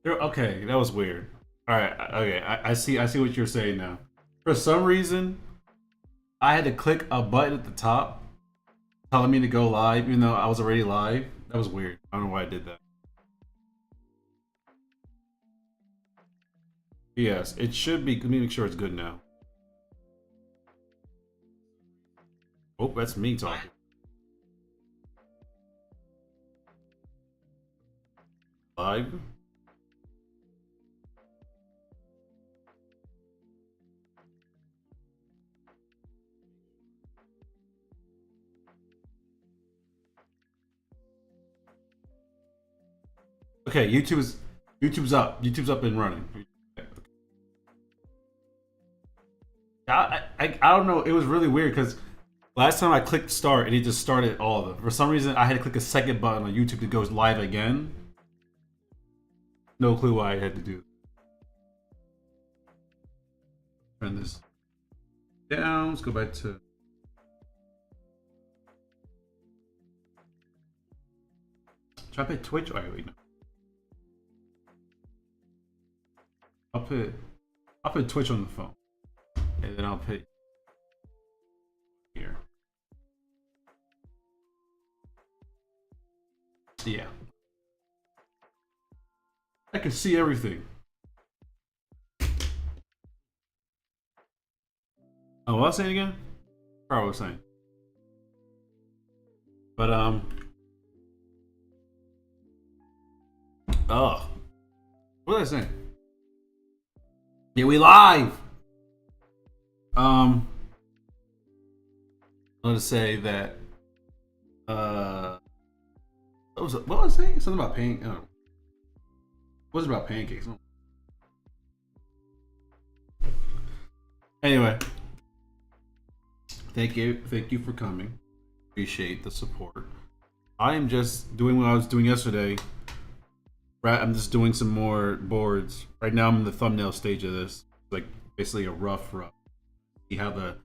Okay, that was weird. All right, okay, I see. I see what you're saying now. For some reason, I had to click a button at the top telling me to go live, even though I was already live. That was weird. I don't know why I did that. Yes, it should be. Let me make sure it's good now. Oh, that's me talking. Live. Okay, YouTube's up. YouTube's up and running. I don't know. It was really weird because last time I clicked start and it just started all of them. For some reason, I had to click a second button on YouTube to go live again. No clue why I had to do. Turn this down. Let's go back to. Try to put Twitch. Oh, wait, no. I'll put Twitch on the phone, and then I'll put here. Yeah, I can see everything. Oh, what was I saying again? Probably was saying. But oh, what was I saying? Yeah, we live. Um, I want to say that. What was I saying? Something about pain. What was it about pancakes? Anyway, thank you for coming. Appreciate the support. I am just doing what I was doing yesterday. Right, I'm just doing some more boards. Right now, I'm in the thumbnail stage of this. Like basically a rough. See how the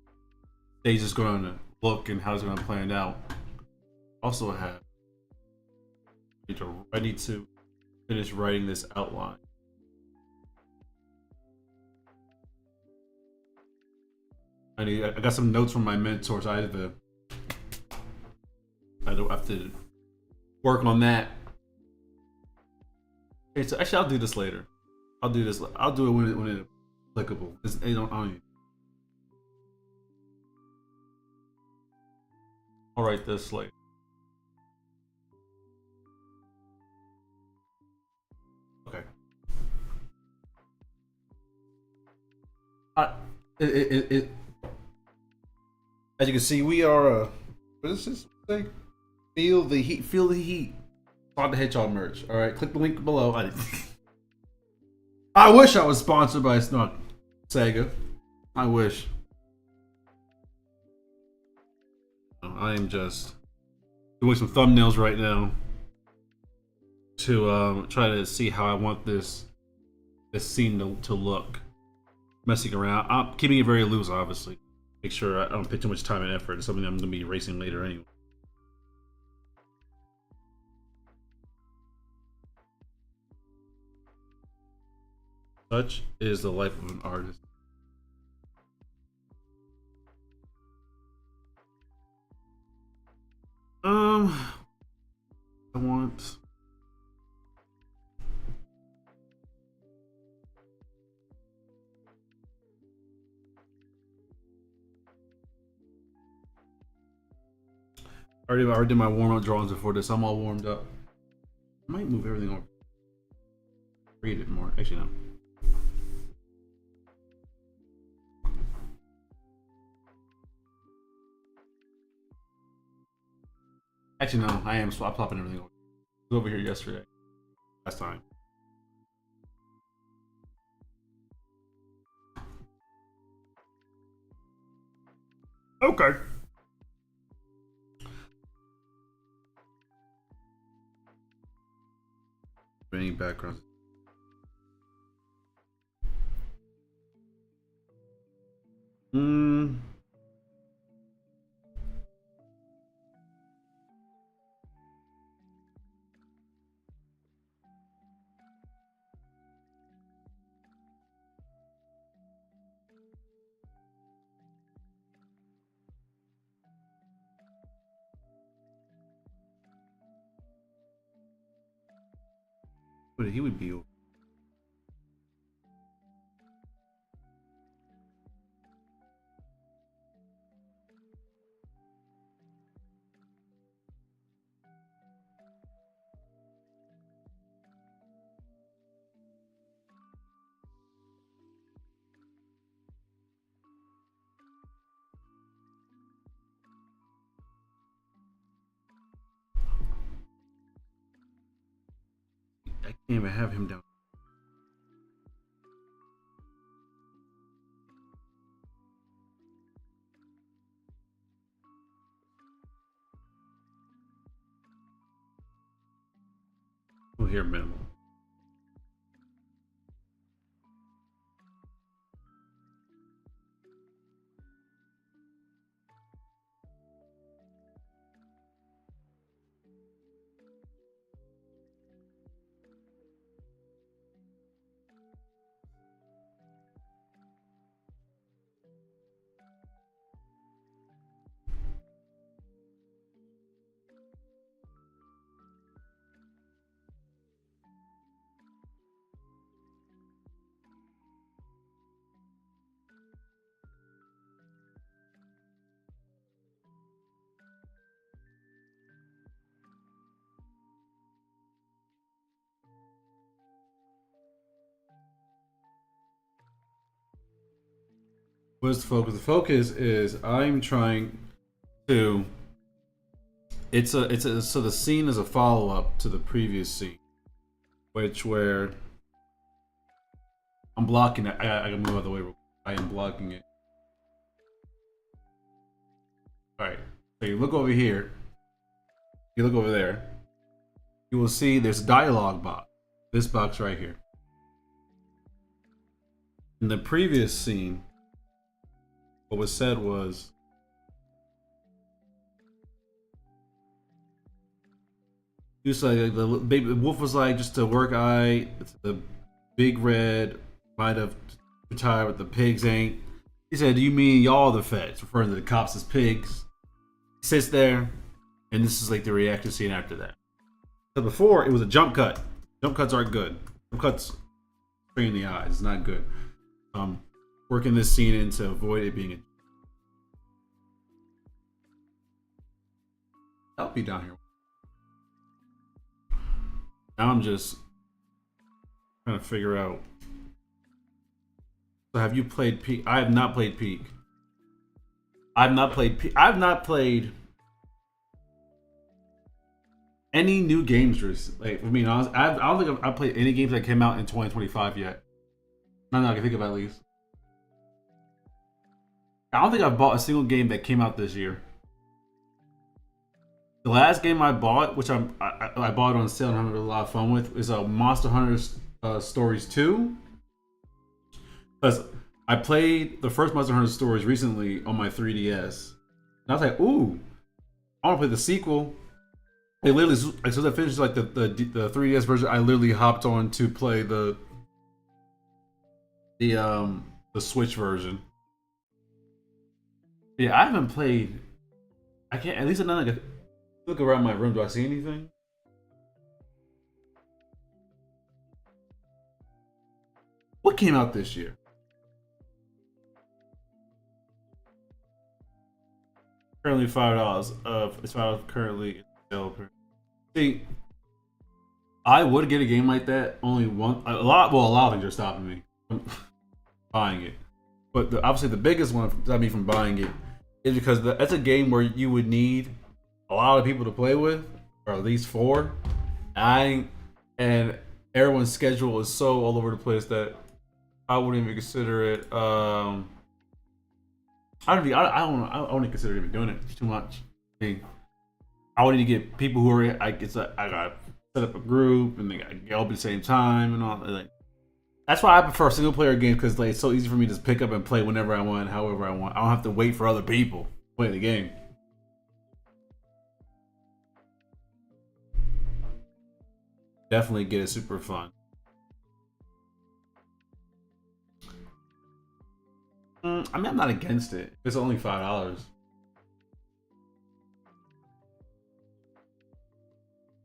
stage is going to look and how it's going to plan out. Also, I need to finish writing this outline. I got some notes from my mentors. I don't have to work on that. Okay, so actually, I'll do this later. I'll do this. I'll do it when it's applicable. I don't I'll write this later. Okay. I, it as you can see, we are. What is this thing? Feel the heat. Feel the heat. Sonic the Hedgehog merch. All right, click the link below. I wish I was sponsored by Sega. I wish. I am just doing some thumbnails right now to try to see how I want this scene to look. Messing around. I'm keeping it very loose, obviously. Make sure I don't put too much time and effort. It's something I'm going to be erasing later anyway. Such is the life of an artist. I want. I already did my warm up drawings before this. I'm all warmed up. I might move everything over. Read it more. Actually, no. Actually, no. I am swapping everything over. It was over here yesterday. Last time. Okay. Any backgrounds? Hmm. But he would be. I can't even have him down. We'll hear minimal. What's the focus? The focus is I'm trying to. So the scene is a follow up to the previous scene, which where I'm blocking it. I can move out of the way. I am blocking it. All right. So you look over here. You look over there. You will see there's a dialogue box. This box right here. In the previous scene, what was said was, he was like, the baby wolf was like, just a work eye. The big red might have retired, but the pigs ain't. He said, "Do you mean y'all the feds?" Referring to the cops as pigs. He sits there, and this is like the reaction scene after that. So before it was a jump cut. Jump cuts aren't good. Jump cuts strain the eyes. It's not good. Working this scene in to avoid it being a. I'll be down here. Now I'm just trying to figure out. So have you played Peak? I have not played Peak. I've not played Peak. I've not played any new games. Like, I mean, I don't think I've played any games that came out in 2025 yet. None that I can think of, at least. I don't think I've bought a single game that came out this year. The last game I bought, which I bought on sale and I'm having a lot of fun with, is a Monster Hunter Stories 2. Because I played the first Monster Hunter Stories recently on my 3DS. And I was like, ooh, I want to play the sequel. It literally, as soon as I finished like the 3DS version, I literally hopped on to play the Switch version. Yeah, I haven't played. I can't. At least I'm not like look around my room. Do I see anything? What came out this year? Currently $5. It's $5 currently available. See, I would get a game like that. Only one. A lot of things are stopping me from buying it. But obviously the biggest one stopping me from buying it is because that's a game where you would need a lot of people to play with, or at least 4. And everyone's schedule is so all over the place that I wouldn't even consider it. I wouldn't consider even doing it. It's too much. I would need to get people who are. I got set up a group and they got get up at the same time and all. Like, that's why I prefer single player games, because like, it's so easy for me to just pick up and play whenever I want, however I want. I don't have to wait for other people to play the game. Definitely get it super fun. I mean, I'm not against it. It's only $5.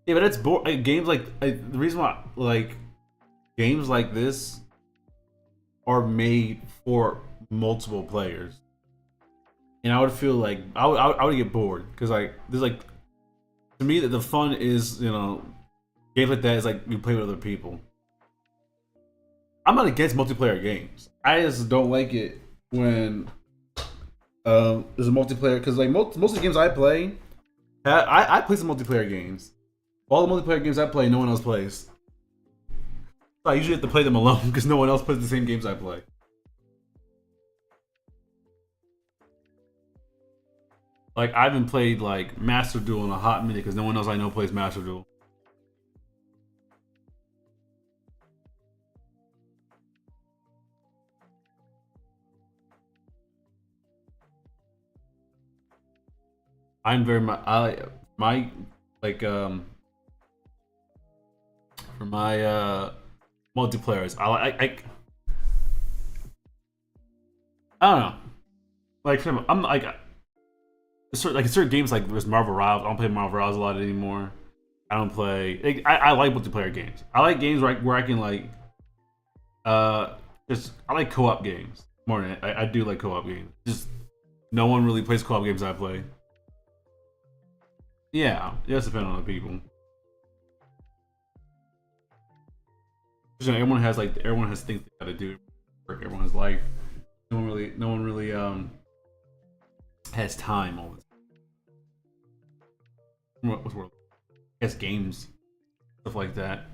Yeah, but it's games like the reason why, like, games like this are made for multiple players, and I would feel like I would get bored because like there's like to me that the fun is games like that is like you play with other people. I'm not against multiplayer games. I just don't like it when there's a multiplayer because like most of the games I play, I play some multiplayer games. All the multiplayer games I play, no one else plays. So I usually have to play them alone because no one else plays the same games I play. Like I haven't played like Master Duel in a hot minute because no one else I know plays Master Duel. I'm very much I my like for my multiplayers. I don't know. Like I'm like certain games like there's Marvel Rivals. I don't play Marvel Rivals a lot anymore. I don't play. Like, I like multiplayer games. I like games where I can like just I like co-op games more than I do like co-op games. Just no one really plays co-op games I play. Yeah, it does depend on the people. Everyone has things they gotta do. Everyone has life. No one really has time all the time. What's world? Has games, stuff like that.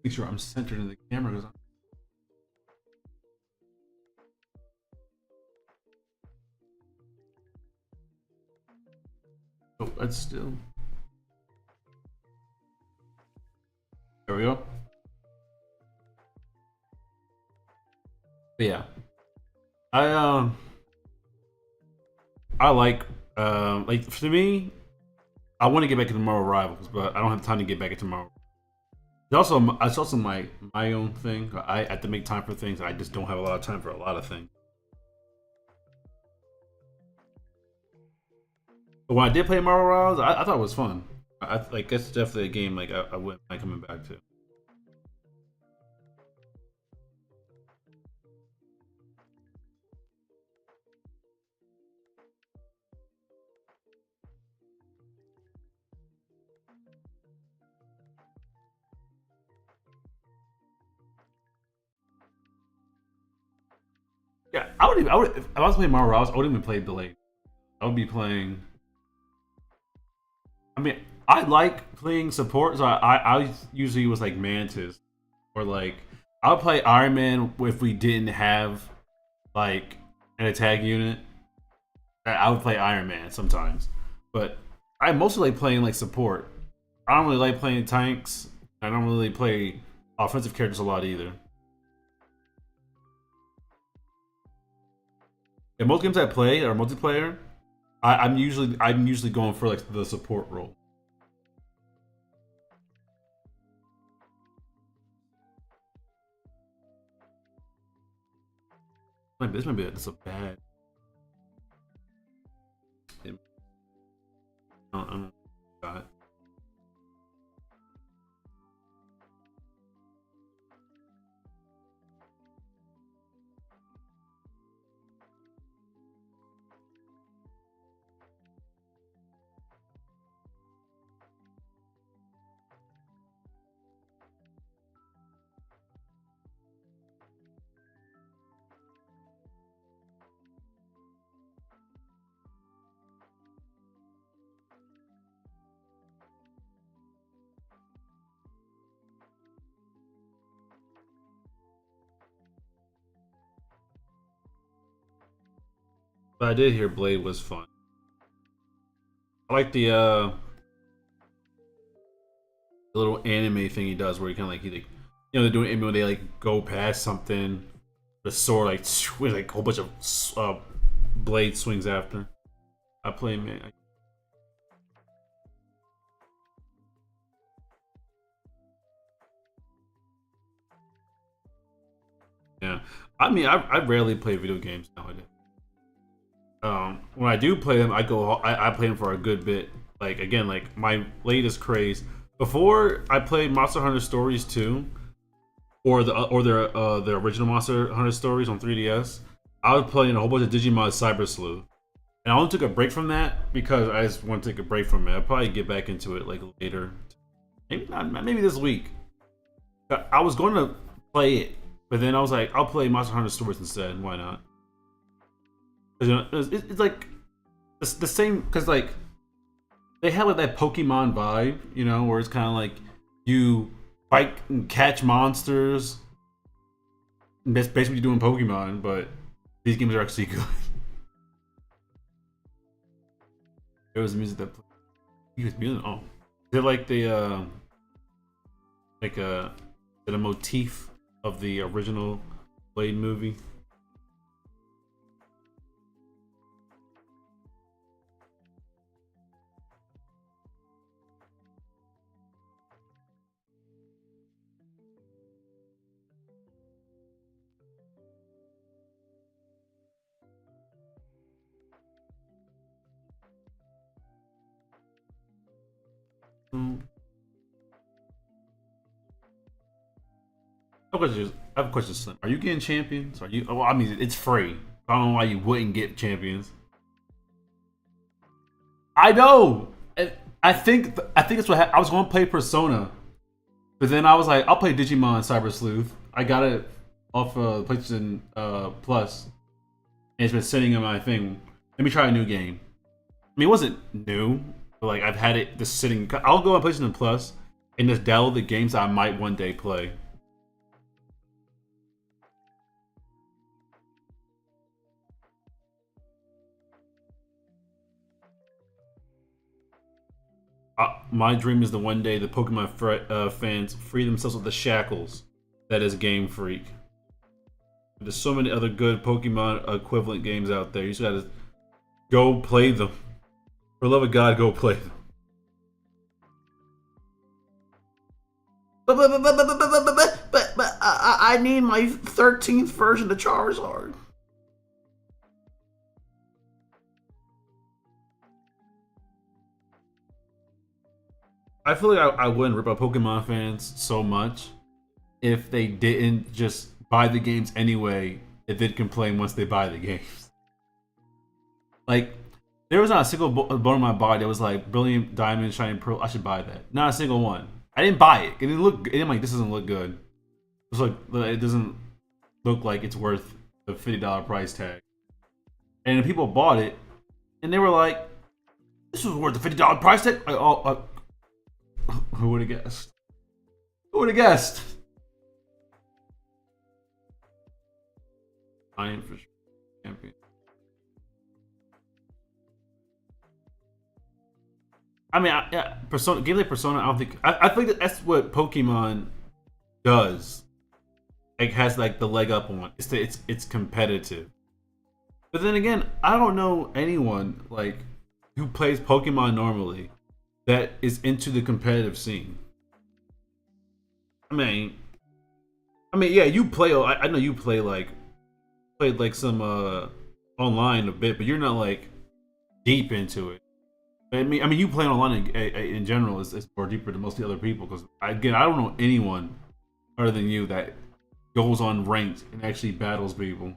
Make sure I'm centered in the camera because oh, that's still. There we go. But yeah, I I like for me, I want to get back into Marvel Rivals, but I don't have time to get back into Marvel. It's also my own thing. I have to make time for things. I just don't have a lot of time for a lot of things. But when I did play Marvel Rivals, I thought it was fun. I like that's definitely a game like I wouldn't mind coming back to. Yeah, I would if I was playing Marvel Rivals, I wouldn't even play Delayed. I would be playing. I mean, I like playing support, so I usually was like Mantis or like I would play Iron Man if we didn't have like an attack unit. I would play Iron Man sometimes, but I mostly like playing like support. I don't really like playing tanks. I don't really play offensive characters a lot either. And most games I play are multiplayer. I'm usually going for like the support role. This might be that's a bad. I don't got it. But I did hear Blade was fun. I like the little anime thing he does where he kind of like they're doing anime when they like go past something, the sword like with like a whole bunch of blade swings after. I play man. Yeah, I mean I rarely play video games nowadays. When I do play them, I play them for a good bit. Like again, like my latest craze. Before I played Monster Hunter Stories 2 or the original Monster Hunter Stories on 3DS, I was playing a whole bunch of Digimon Cyber Sleuth. And I only took a break from that because I just want to take a break from it. I'll probably get back into it like later. Maybe not, maybe this week. I was going to play it, but then I was like, I'll play Monster Hunter Stories instead. Why not? 'Cause, it's like it's the same because like they have like that Pokemon vibe, where it's kind of like you fight and catch monsters. That's basically what you do in Pokemon, but these games are actually good. It was the music that played. Music. Oh, is it like like a is it a motif of the original Blade movie? Hmm. I have a question, Slim. Are you getting champions? Are you? Well, I mean, it's free. I don't know why you wouldn't get champions. I know. I think that's what I was going to play Persona, but then I was like, I'll play Digimon Cyber Sleuth. I got it off PlayStation Plus, and it's been sitting in my thing. Let me try a new game. I mean, it wasn't new, but like I've had it just sitting. I'll go on PlayStation Plus and just download the games I might one day play. My dream is the one day the Pokemon fans free themselves of the shackles that is Game Freak. There's so many other good Pokemon equivalent games out there. You just gotta go play them. For the love of God, go play them. But I need my 13th version of Charizard. I feel like I wouldn't rip up Pokemon fans so much if they didn't just buy the games anyway, if they'd complain once they buy the games. Like, there was not a single bone in my body that was like Brilliant Diamond, Shining Pearl. I should buy that. Not a single one. I didn't buy it. It didn't look. It didn't like this doesn't look good. It's like it doesn't look like it's worth the $50 price tag. And people bought it, and they were like, "This was worth the $50 price tag." Like, oh, who would have guessed? Who would have guessed? I am for sure champion. I mean, yeah, Persona, gameplay Persona. I don't think. I think that's what Pokemon does. Like has like the leg up on. It's competitive. But then again, I don't know anyone like who plays Pokemon normally that is into the competitive scene. I mean, yeah, you play. I know you play like played like some online a bit, but you're not like deep into it. I mean, you playing online in general is more deeper than most of the other people because again, I don't know anyone other than you that goes on ranked and actually battles people.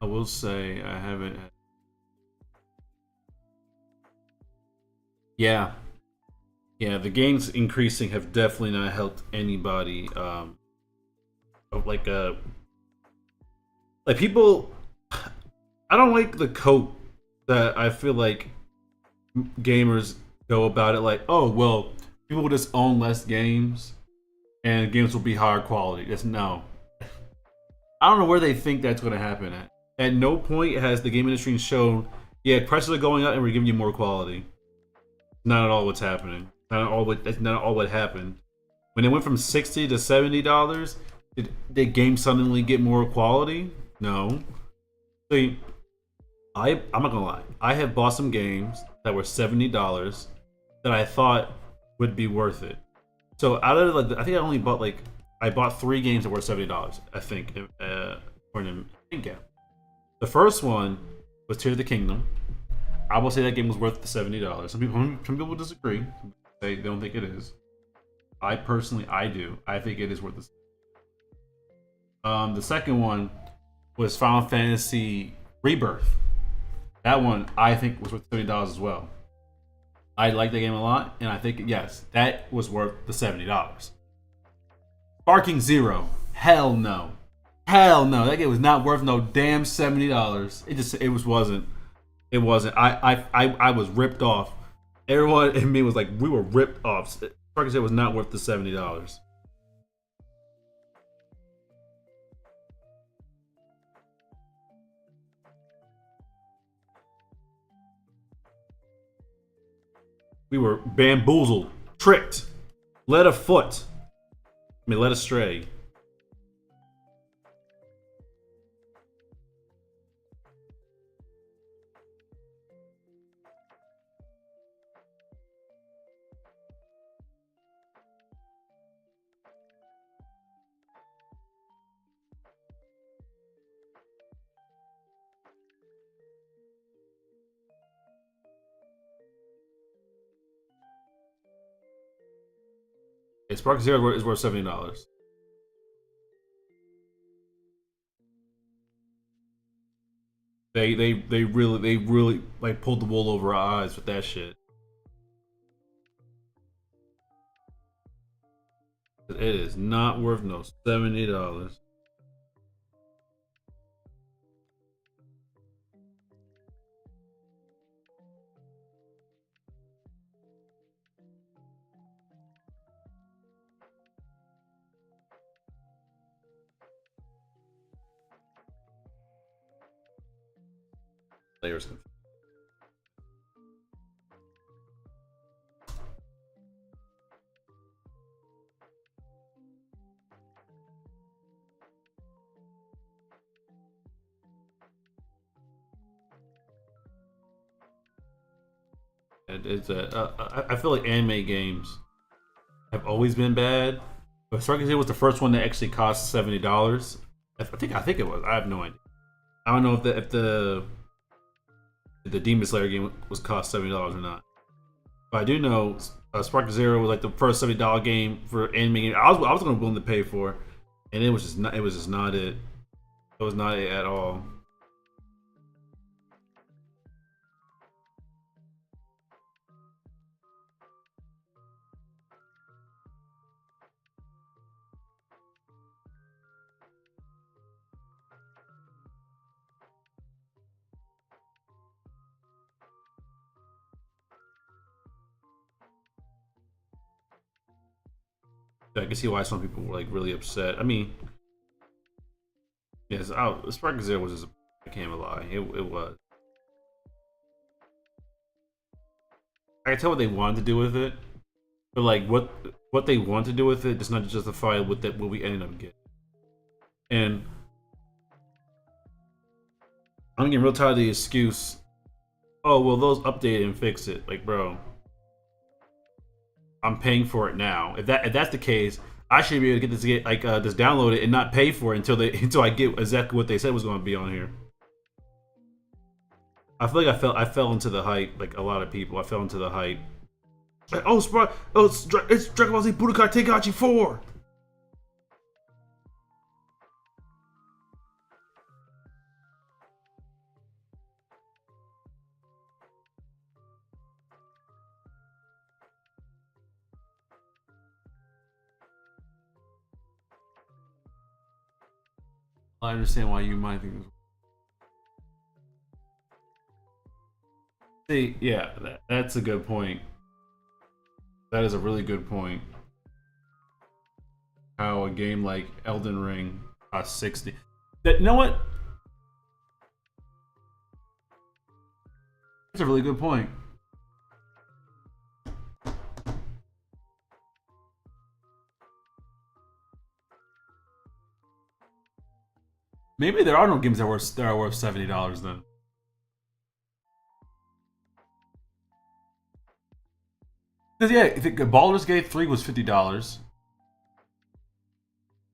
I will say I haven't. Yeah, yeah. The gains increasing have definitely not helped anybody. Like like people. I don't like the cope that I feel like gamers go about it. Like, oh well, people will just own less games and games will be higher quality. Just no. I don't know where they think that's going to happen at. At no point has the game industry shown, yeah, prices are going up and we're giving you more quality. Not at all what's happening. That's not all what happened. When it went from $60 to $70, did games suddenly get more quality? No. See, I'm not gonna lie. I have bought some games that were $70 that I thought would be worth it. So out of like, I think I only bought like I bought 3 games that were $70. I think, yeah. The first one was Tears of the Kingdom. I will say that game was worth the $70. Some people disagree. They don't think it is. I personally, I do. I think it is worth this. The second one was Final Fantasy Rebirth. That one I think was worth $70 as well. I like the game a lot, and I think yes, that was worth the $70. Sparking Zero, hell no, hell no. That game was not worth no damn $70. Wasn't. It wasn't. I was ripped off. Everyone and me was like, we were ripped off. Sparking Zero was not worth the $70. We were bamboozled, tricked, led afoot. Led astray. Yeah, Spark Zero is worth $70. They really like pulled the wool over our eyes with that shit. It is not worth no $70. Players. It's I feel like anime games have always been bad, but Circus Hill was the first one that actually cost $70. I think it was. I have no idea. I don't know if the Demon Slayer game was cost $70 or not. But I do know Spark Zero was like the first $70 game for anime game. I was going to willing to pay for, and it was just not it. It was not it at all. I can see why some people were like really upset. I mean, yes, Spark Zero was just I can't even lie. It was. I can tell what they wanted to do with it, but like what they want to do with it does not justify what we ended up getting. And I'm getting real tired of the excuse. Oh well, those updated and fix it. Like, bro, I'm paying for it now. If that's the case, I should be able to just download it and not pay for it until I get exactly what they said was going to be on here. I feel like I fell into the hype, like a lot of people. I fell into the hype. Like, it's Dragon Ball Z Budokai Tenkaichi 4. I understand why you might think. See, yeah, that's a good point. That is a really good point. How a game like Elden Ring costs 60. That, you know what? That's a really good point. Maybe there are no games that are worth $70 then. Because yeah, if Baldur's Gate 3 was $50.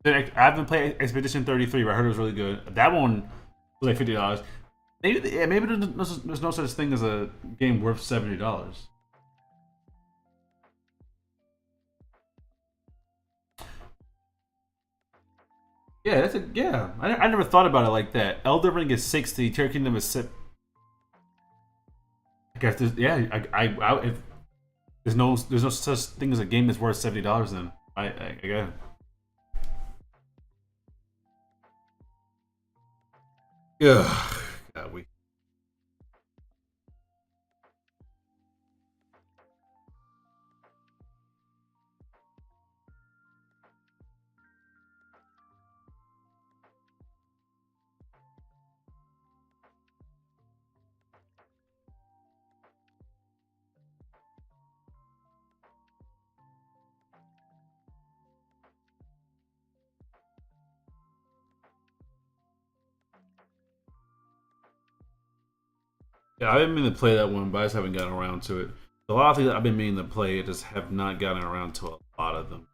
Then I haven't played Expedition 33, but I heard it was really good. That one was like $50. Maybe yeah, maybe there's no such thing as a game worth $70. Yeah, that's a yeah. I never thought about it like that. Elden Ring is 60. Tear Kingdom is I guess there's, yeah. If there's no such thing as a game that's worth $70. Then I guess. Yeah. God, we. Yeah, I've been meaning to play that one, but I just haven't gotten around to it. A lot of things that I've been meaning to play, I just have not gotten around to a lot of them.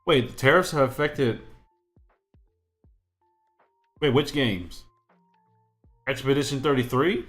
Wait, the tariffs have affected. Wait, which games? Expedition 33?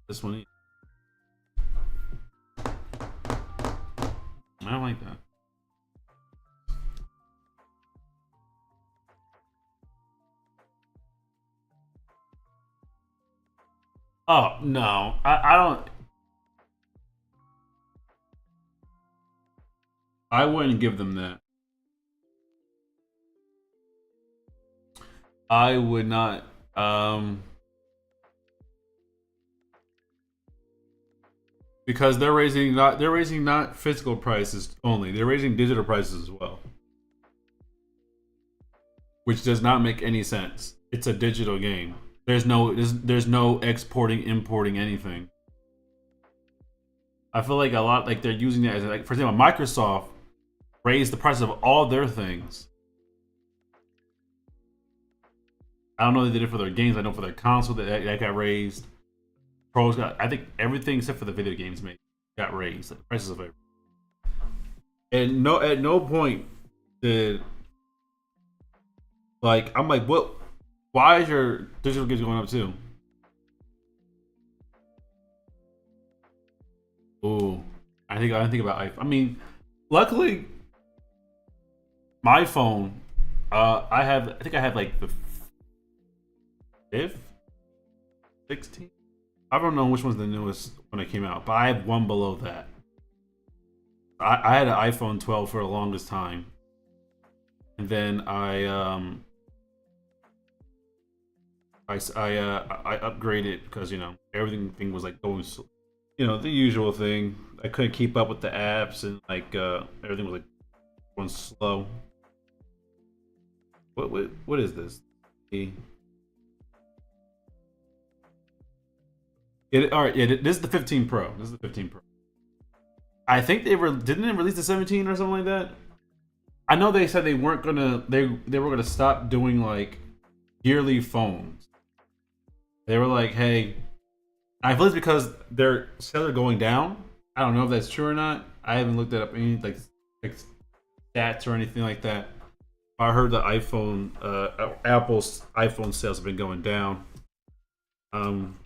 This one. I don't like that. Oh no, I don't. I wouldn't give them that. I would not. Because they're raising not physical prices only. They're raising digital prices as well, which does not make any sense. It's a digital game. There's no exporting, importing anything. I feel like a lot like they're using that as like for example, Microsoft raised the price of all their things. I don't know if they did it for their games. I know for their console that got raised. Pros got. I think everything except for the video games made got raised. Like, prices of everything. And no, at no point did like I'm like, what? Why is your digital games going up too? Ooh, I didn't think about iPhone. I mean, luckily my phone. I have. I think I have like the fifth, 16th. I don't know which one's the newest when it came out, but I have one below that. I had an iPhone 12 for the longest time, and then I upgraded because everything was like going, the usual thing. I couldn't keep up with the apps and like everything was like going slow. What is this? The- all right, yeah. This is the 15 Pro. This is the 15 Pro. I think didn't they release the 17 or something like that. I know they said they weren't gonna they were gonna stop doing like yearly phones. They were like, hey, I feel it's because their sales are going down. I don't know if that's true or not. I haven't looked up any like stats or anything like that. I heard the Apple's iPhone sales have been going down. Um,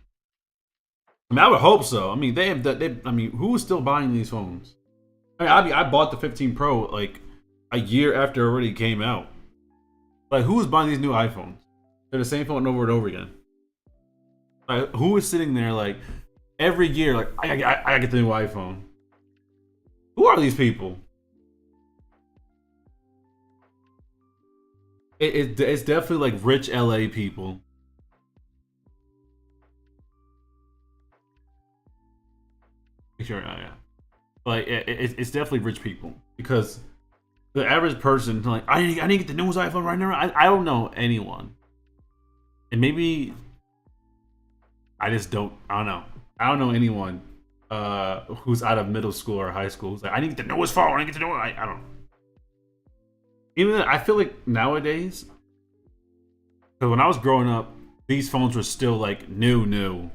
I mean, I would hope so. I mean, they have. I mean, who is still buying these phones? I bought the 15 Pro like a year after it already came out. Like, who is buying these new iPhones? They're the same phone over and over again. Like, who is sitting there like every year? Like, I get the new iPhone. Who are these people? It's definitely like rich LA people. Sure, yeah. Like it's definitely rich people because the average person like I need to get the newest iPhone right now. I don't know anyone, and maybe I just don't. I don't know. I don't know anyone who's out of middle school or high school who's like I need to get the newest phone. I need to get the newest. I don't know. Even then, I feel like nowadays, because when I was growing up, these phones were still like new.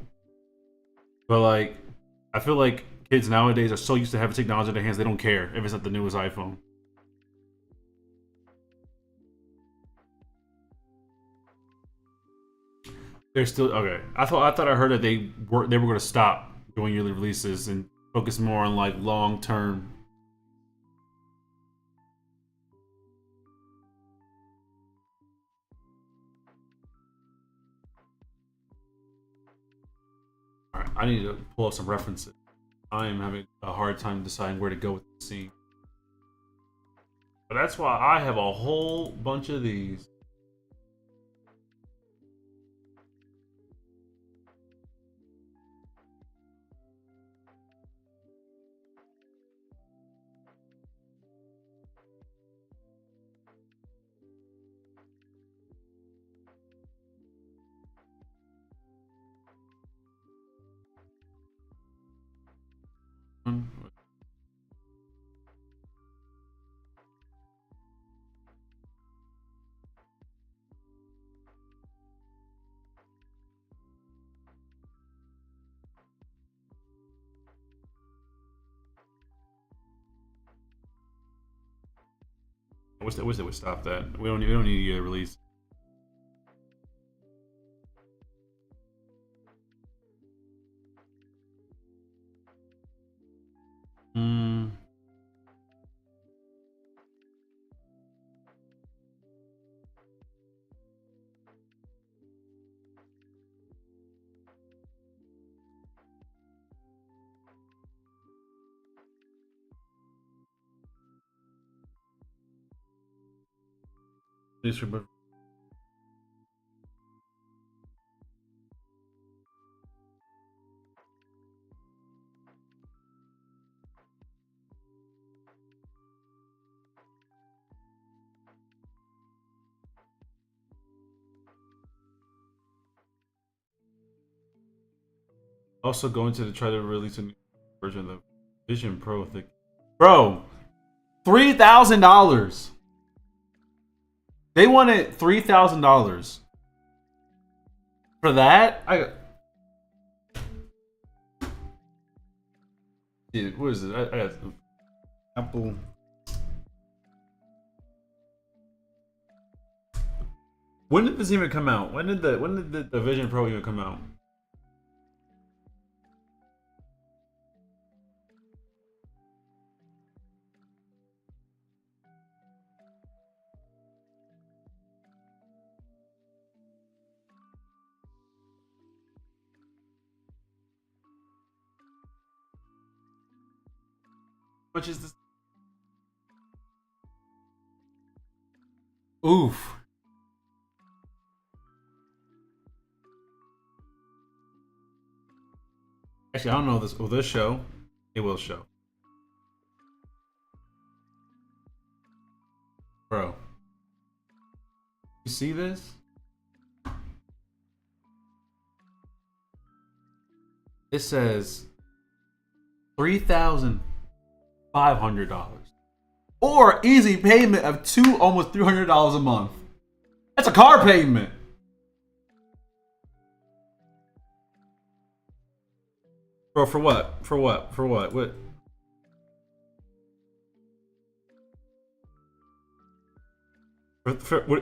But like, I feel like kids nowadays are so used to having technology in their hands, they don't care if it's not the newest iPhone. They're still okay. I thought I heard that they were going to stop doing yearly releases and focus more on like long term. All right, I need to pull up some references. I am having a hard time deciding where to go with the scene, but that's why I have a whole bunch of these. I wish they would stop that. We don't need a release. Mm, please remove. Also going to try to release a new version of the Vision Pro thing. Bro, $3,000. They wanted $3,000 for that. What is it? I got Apple. When did this even come out? When did the Vision Pro even come out? How much is this? Oof. Actually, I don't know this. Will this show? It will show. Bro, you see this? It says $3,500 or easy payment of almost $300 a month. That's a car payment. Bro, for what? For what? For what? What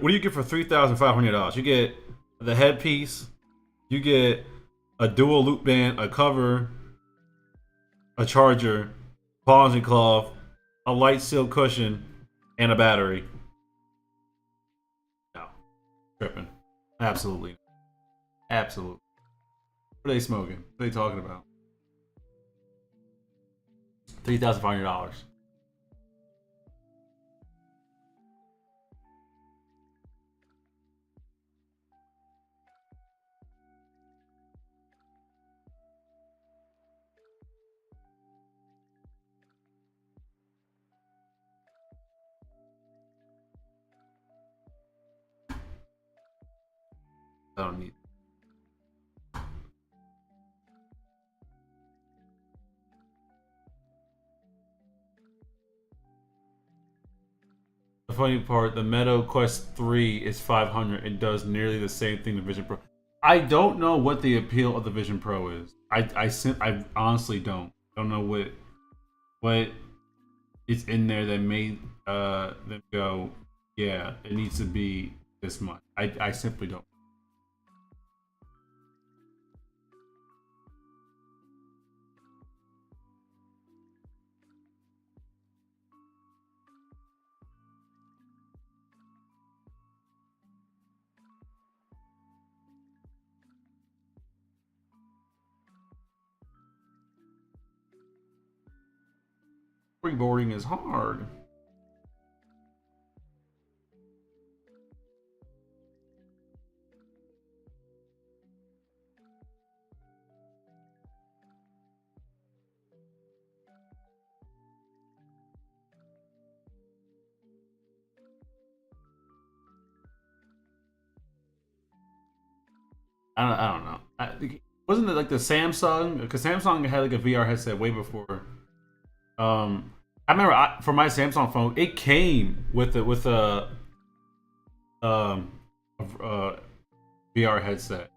do you get for $3,500? You get the headpiece. You get a dual loop band, a cover, a charger, polish cloth, a light silk cushion, and a battery. No, tripping. Absolutely, absolutely. What are they smoking? What are they talking about? $3,500. I don't need. The funny part, the Meadow Quest 3 is 500 and does nearly the same thing the Vision Pro. I don't know what the appeal of the Vision Pro is. I honestly don't. I don't know what is in there that made them go, yeah, it needs to be this much. I simply don't. Storyboarding is hard. I don't know. Wasn't it like the Samsung? Because Samsung had like a VR headset way before. I remember for my Samsung phone, it came with um a VR headset.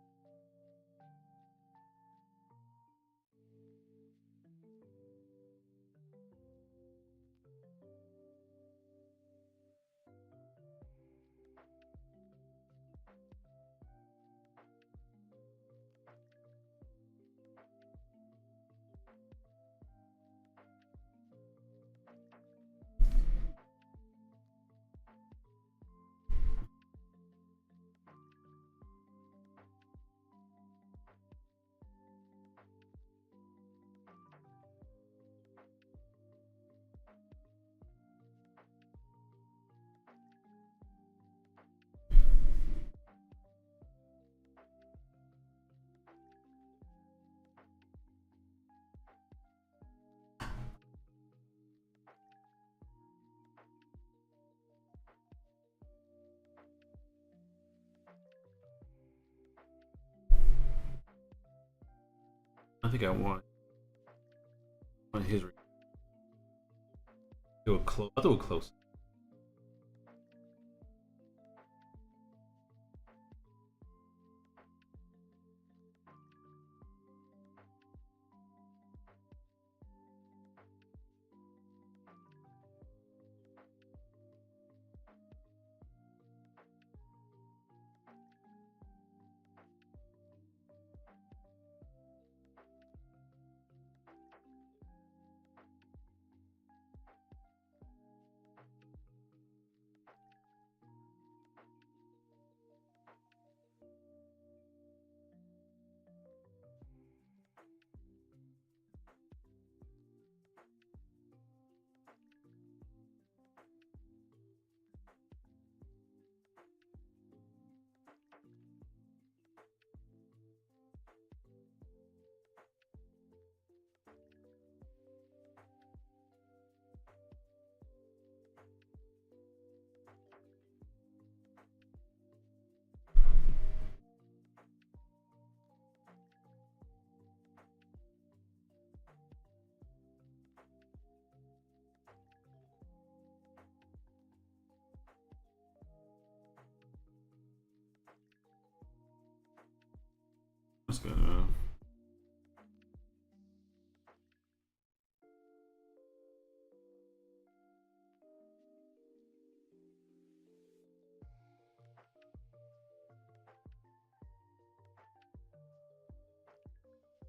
I think I want his do a close. I'll do a close.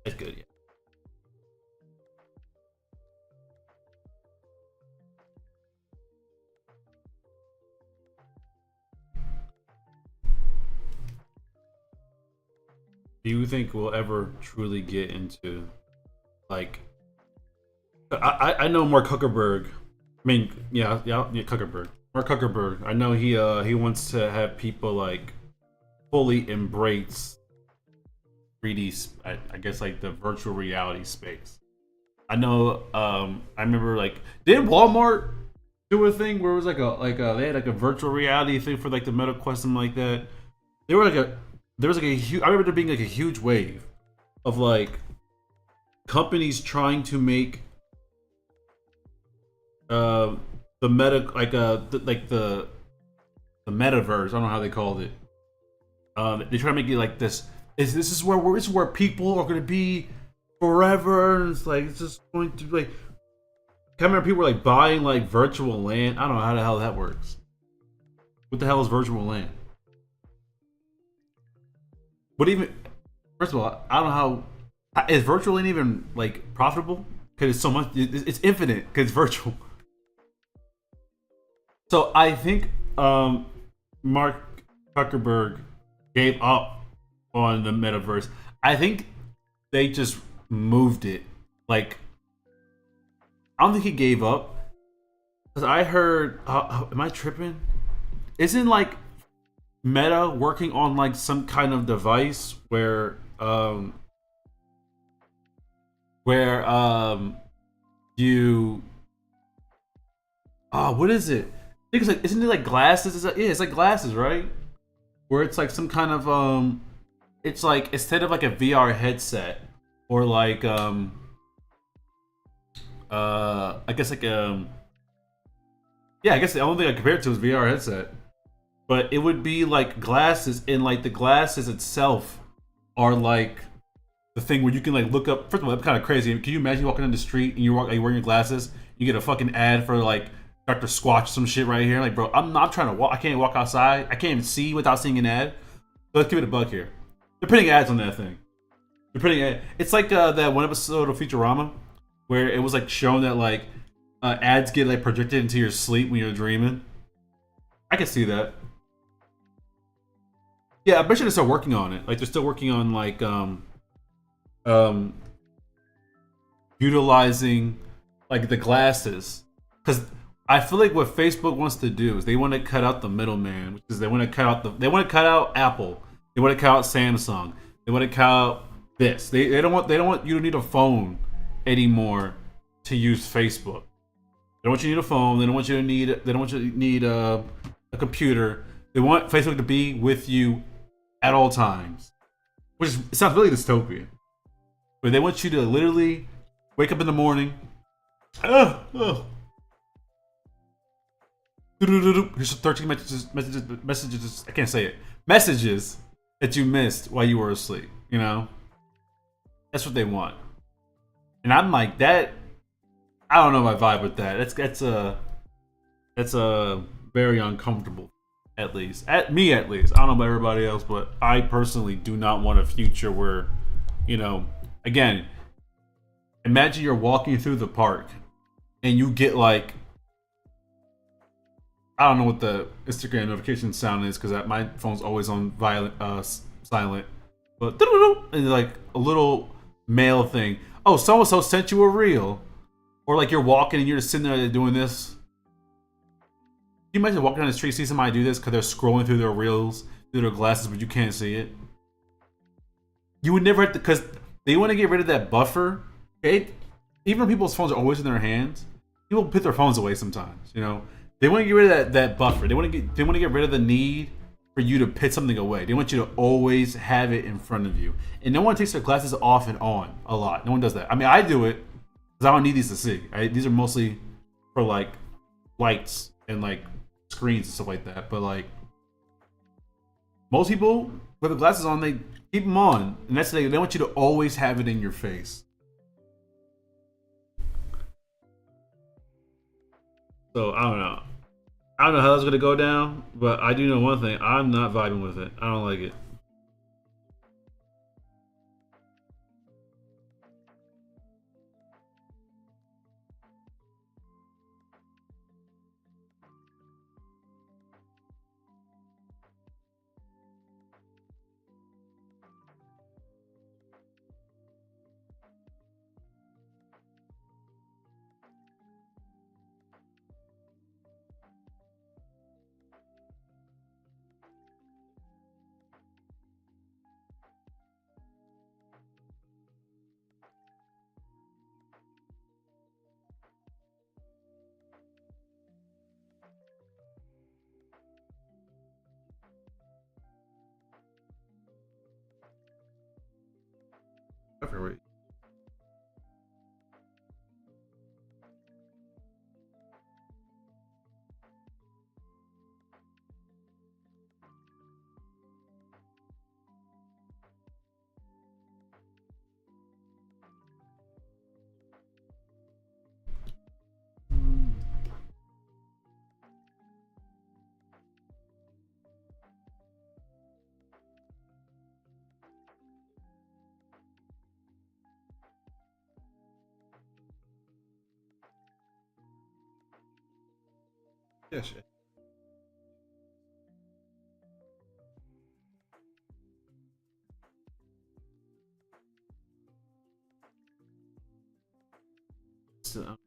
It's good. Yeah. Do you think we'll ever truly get into like I know Mark Zuckerberg. I mean, yeah, Zuckerberg. Mark Zuckerberg. I know he wants to have people like fully embrace 3D. I guess like the virtual reality space. I know. I remember like did Walmart do a thing where it was like a they had like a virtual reality thing for like the Meta Quest something like that. They were like a there was like a huge. I remember there being like a huge wave of like companies trying to make uh the meta like the metaverse. I don't know how they called it. They try to make it like this. This is where this is where people are going to be forever, and it's just going to like. I remember people were like buying like virtual land. I don't know how the hell that works. What the hell is virtual land? But even first of all, I don't know how is virtual land even like profitable because it's so much. It's infinite because it's virtual. So I think Mark Zuckerberg gave up on the metaverse. I think they just moved it. Like I don't think he gave up because I heard. Am I tripping? Isn't like Meta working on like some kind of device where you what is it? I think it's like isn't it like glasses? It's like glasses, right? Where it's like some kind of it's like instead of like a VR headset or like I guess like yeah, I guess the only thing I compared it to is VR headset. But it would be like glasses, and like the glasses itself are like the thing where you can like look up. First of all, that's kind of crazy. Can you imagine walking down the street and you're wearing your glasses? You get a fucking ad for like Dr. Squatch some shit right here. Like, bro, I'm not trying to walk. I can't walk outside. I can't even see without seeing an ad. So let's give it a buck here. They're putting ads on that thing. They're putting it's like that one episode of Futurama where it was like shown that like ads get like projected into your sleep when you're dreaming. I can see that. Yeah, I bet you they're still working on it. Like they're still working on like um utilizing like the glasses because I feel like what Facebook wants to do is they want to cut out the middleman, which is they want to cut out Apple, they want to cut out Samsung, they want to cut out this. They don't want you to need a phone anymore to use Facebook. They don't want you to need a phone. They don't want you to need a computer. They want Facebook to be with you at all times, it sounds really dystopian. But they want you to literally wake up in the morning. Here's 13 messages. I can't say it. Messages that you missed while you were asleep. You know, that's what they want. And I'm like that. I don't know if I vibe with that. That's a very uncomfortable. At least, at least. I don't know about everybody else, but I personally do not want a future where, you know, again, imagine you're walking through the park and you get like, I don't know what the Instagram notification sound is because my phone's always on silent, but and like a little mail thing. Oh, so and so sent you a reel, or like you're walking and you're just sitting there doing this. Can you imagine walking down the street, see somebody do this because they're scrolling through their reels, through their glasses, but you can't see it? You would never have to, because they want to get rid of that buffer. Okay? Even when people's phones are always in their hands, people put their phones away sometimes. You know, they want to get rid of that buffer. They want to get rid of the need for you to put something away. They want you to always have it in front of you. And no one takes their glasses off and on a lot. No one does that. I mean, I do it because I don't need these to see. These are mostly for like lights and like screens and stuff like that, but like most people with the glasses on, they keep them on, and that's they want you to always have it in your face. So I don't know how that's gonna go down, but I do know one thing: I'm not vibing with it. I don't like it. Everywhere. Yes. So,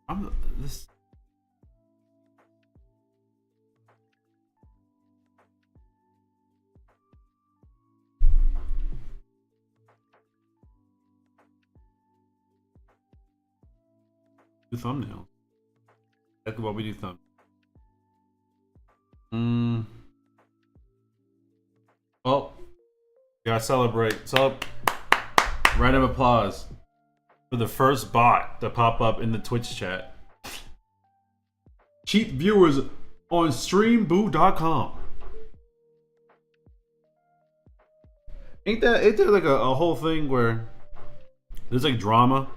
I'm this. Do thumbnails. That's what we do. Thumb. Mm. Oh, gotta celebrate. Round of applause for the first bot to pop up in the Twitch chat. Cheap viewers on streamboo.com. Ain't there like a whole thing where there's like drama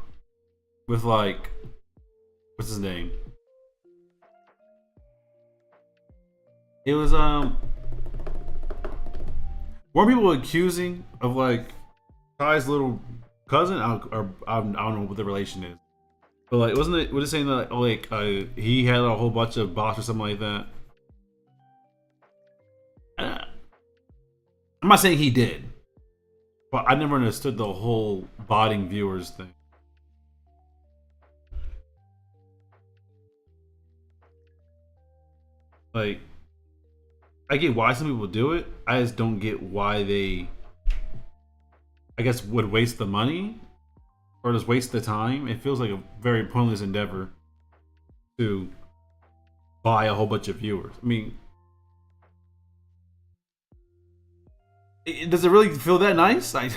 with like what's his name? It was weren't people accusing of like Ty's little cousin? I don't know what the relation is, but like wasn't it? Was it saying that he had a whole bunch of bots or something like that? I'm not saying he did, but I never understood the whole botting viewers thing. Like, I get why some people do it. I just don't get why they, I guess, would waste the money. or just waste the time. It feels like a very pointless endeavor to buy a whole bunch of viewers. I mean, does it really feel that nice? No,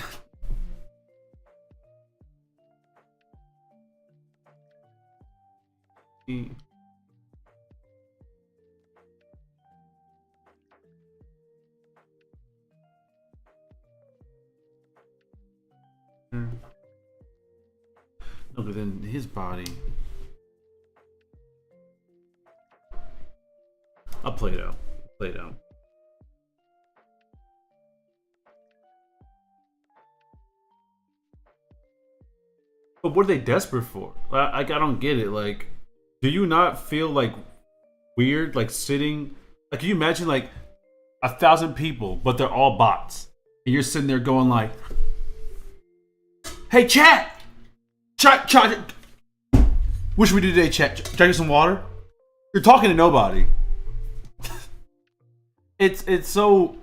but then his body. I'll play it out. Play it out. But what are they desperate for? I don't get it. Like, do you not feel like weird, like sitting? Like, can you imagine like 1,000 people, but they're all bots, and you're sitting there going like, "Hey, chat. What should we do today, chat? Drink some water." You're talking to nobody. It's so.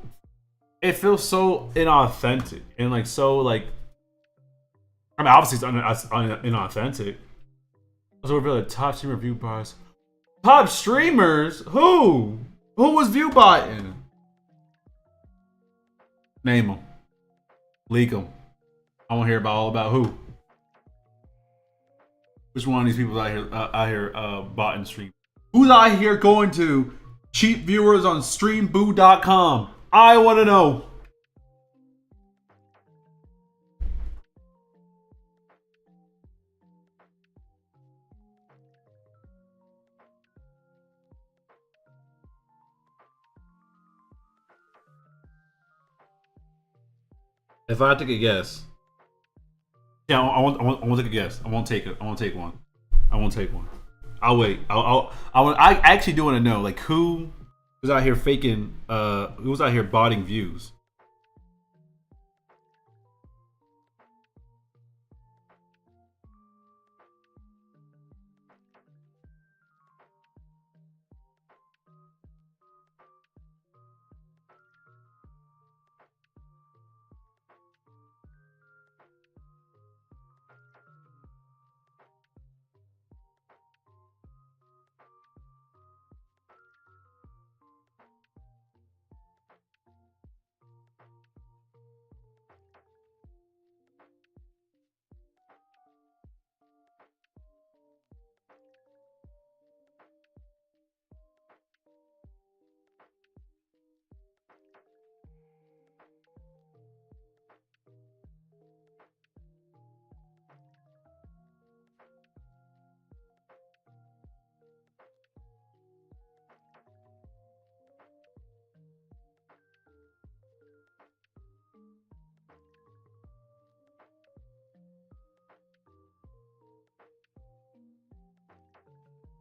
It feels so inauthentic and like so like. I mean, obviously it's inauthentic. So we're the top streamer view bots. Top streamers? Who? Who was view botting? Name them. Leak them. I want to hear about all about who. Which one of these people out here botting stream? Who's out here going to cheap viewers on streamboo.com? I want to know. If I take a guess, yeah, I want to take a guess. I won't take it. I won't take one. I won't take one. I'll wait. I actually do want to know like who was out here faking. Who was out here botting views?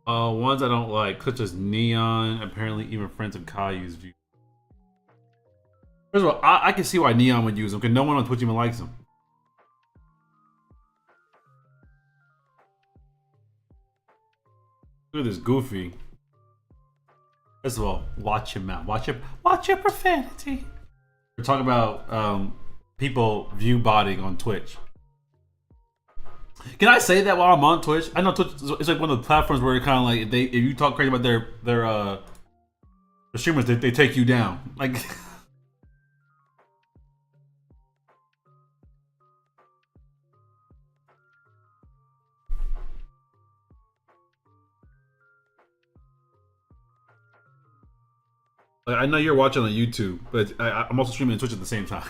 Ones I don't like, such as Neon. Apparently, even friends of Kai use views. First of all, I can see why Neon would use them, because no one on Twitch even likes them. Look at this Goofy. First of all, watch your mouth. Watch your profanity. We're talking about people view botting on Twitch. Can I say that while I'm on Twitch? I know Twitch is like one of the platforms where kind of like if you talk crazy about their streamers, they take you down. Like, I know you're watching on YouTube, but I'm also streaming on Twitch at the same time.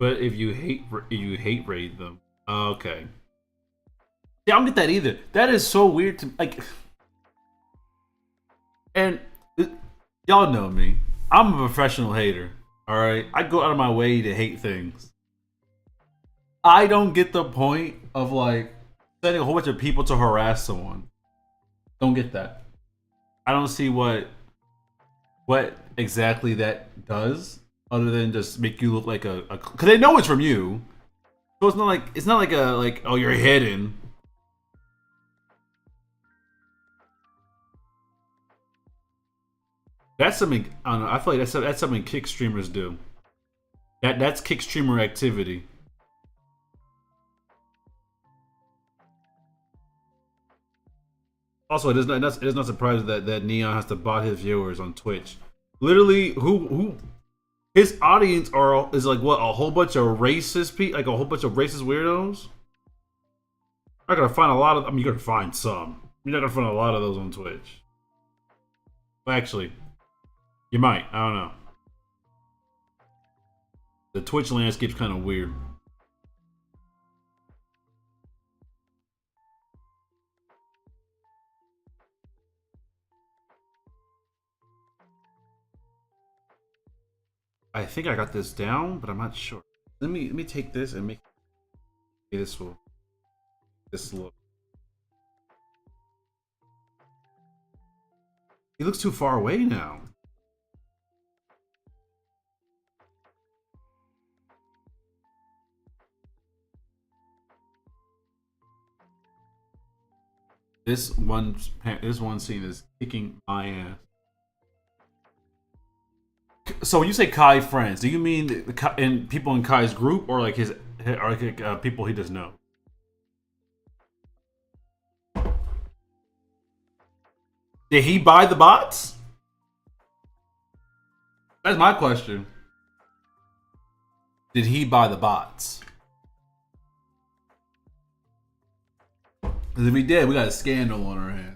But if you hate raid them, okay. Yeah, I don't get that either. That is so weird to like. And y'all know me. I'm a professional hater. All right, I go out of my way to hate things. I don't get the point of like sending a whole bunch of people to harass someone. Don't get that. I don't see what what exactly that does, other than just make you look like a because they know it's from you. So it's not like a like oh you're hidden. That's something I don't know. I feel like that's something kick streamers do. That's kick streamer activity. Also, it is not surprising that Neon has to bot his viewers on Twitch. Literally, who his audience is like what a whole bunch of racist people, like a whole bunch of racist weirdos. You're not gonna find a lot of. I mean, you're gonna find some. You're not gonna find a lot of those on Twitch. Well, actually, you might. I don't know. The Twitch landscape's kind of weird. I think I got this down, but I'm not sure. Let me take this and make this look. He looks too far away now. This one scene is kicking my ass. So when you say Kai friends, do you mean people in Kai's group or like his or like people he doesn't know? Did he buy the bots? That's my question. Did he buy the bots? Because if he did, we got a scandal on our hands.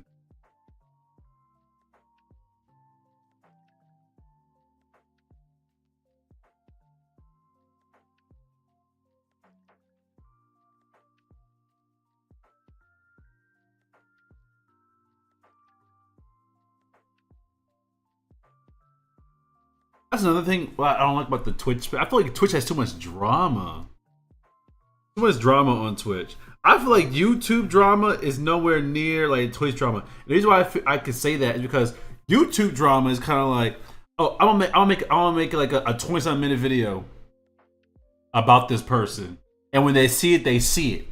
That's another thing I don't like about the Twitch. I feel like Twitch has too much drama. Too much drama on Twitch. I feel like YouTube drama is nowhere near like Twitch drama. The reason why I could say that is because YouTube drama is kind of like, oh, I'm gonna make like a 27-minute video about this person, and when they see it, they see it.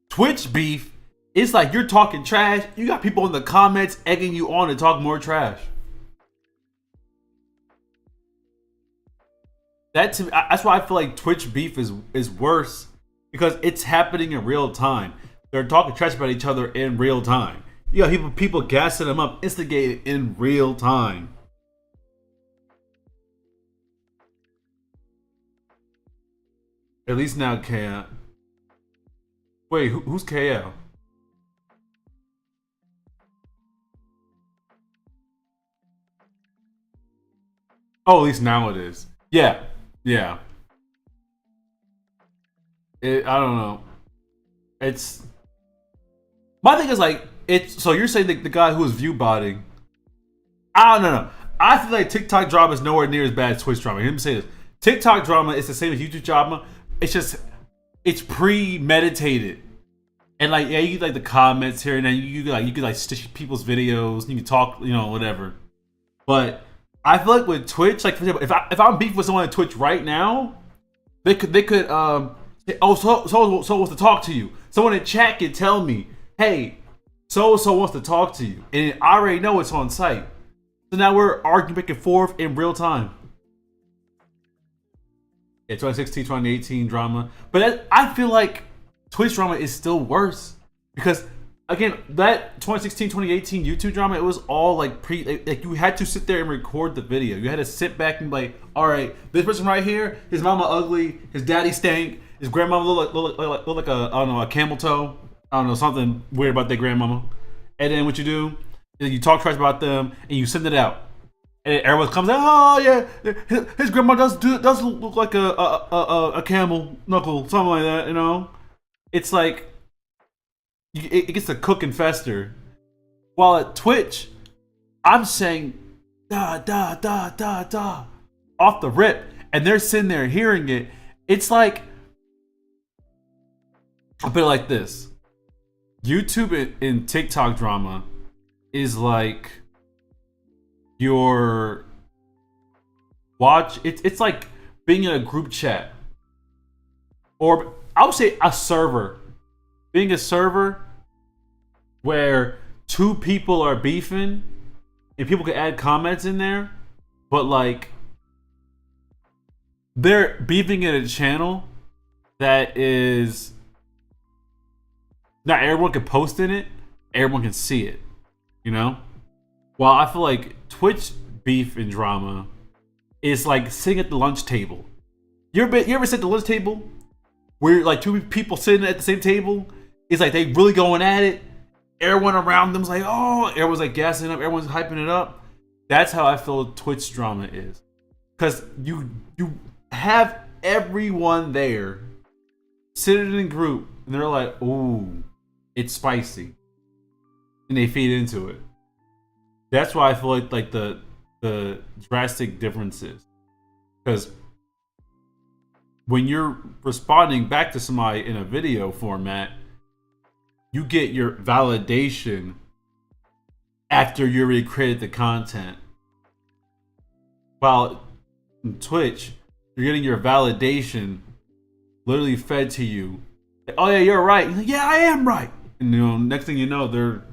Twitch beef, it's like you're talking trash. You got people in the comments egging you on to talk more trash. That's why I feel like Twitch beef is worse because it's happening in real time. They're talking trash about each other in real time. You got people gassing them up, instigating in real time. At least now, KL. Wait, who's KL? Oh, at least now it is. Yeah, yeah. I don't know. It's my thing is like it's. So you're saying the guy who was view botting? I don't know. I feel like TikTok drama is nowhere near as bad as Twitch drama. Let me say this: TikTok drama is the same as YouTube drama. It's just it's premeditated, and like yeah, you get like the comments here and then you could like stitch people's videos. You can talk, whatever. But I feel like with Twitch, like for example, if I'm beefing with someone on Twitch right now, they could say, oh so wants to talk to you. Someone in chat can tell me, hey, so wants to talk to you, and I already know it's on site. So now we're arguing back and forth in real time. Yeah, 2016, 2018 drama, but I feel like Twitch drama is still worse because again, that 2016, 2018 YouTube drama, it was all like like you had to sit there and record the video. You had to sit back and be like, all right, this person right here, his mama ugly, his daddy stank, his grandmama look like a I don't know, a camel toe. I don't know, something weird about their grandmama. And then what you do is you talk trash about them and you send it out. And everyone comes out, oh yeah, his grandma does look like a camel knuckle, something like that. It's like it gets to cook and fester. While at Twitch, I'm saying da da da da da off the rip, and they're sitting there hearing it. It's like I'll put it like this: YouTube and TikTok drama is like your watch. It's like being in a group chat, or I would say a server. Being a server where two people are beefing and people can add comments in there, but like they're beefing in a channel that is not everyone can post in it, everyone can see it, you know? While I feel like Twitch beef and drama is like sitting at the lunch table. You ever sit at the lunch table where like two people sitting at the same table? It's like they really going at it. Everyone around them's like, oh, everyone's like gassing up, everyone's hyping it up. That's how I feel Twitch drama is. Cause you have everyone there sitting in a group and they're like, ooh, it's spicy. And they feed into it. That's why I feel like the drastic differences. Because when you're responding back to somebody in a video format, you get your validation after you already created the content. While in Twitch, you're getting your validation literally fed to you. Like, oh yeah, you're right. You're like, yeah, I am right. And you know, next thing you know, they're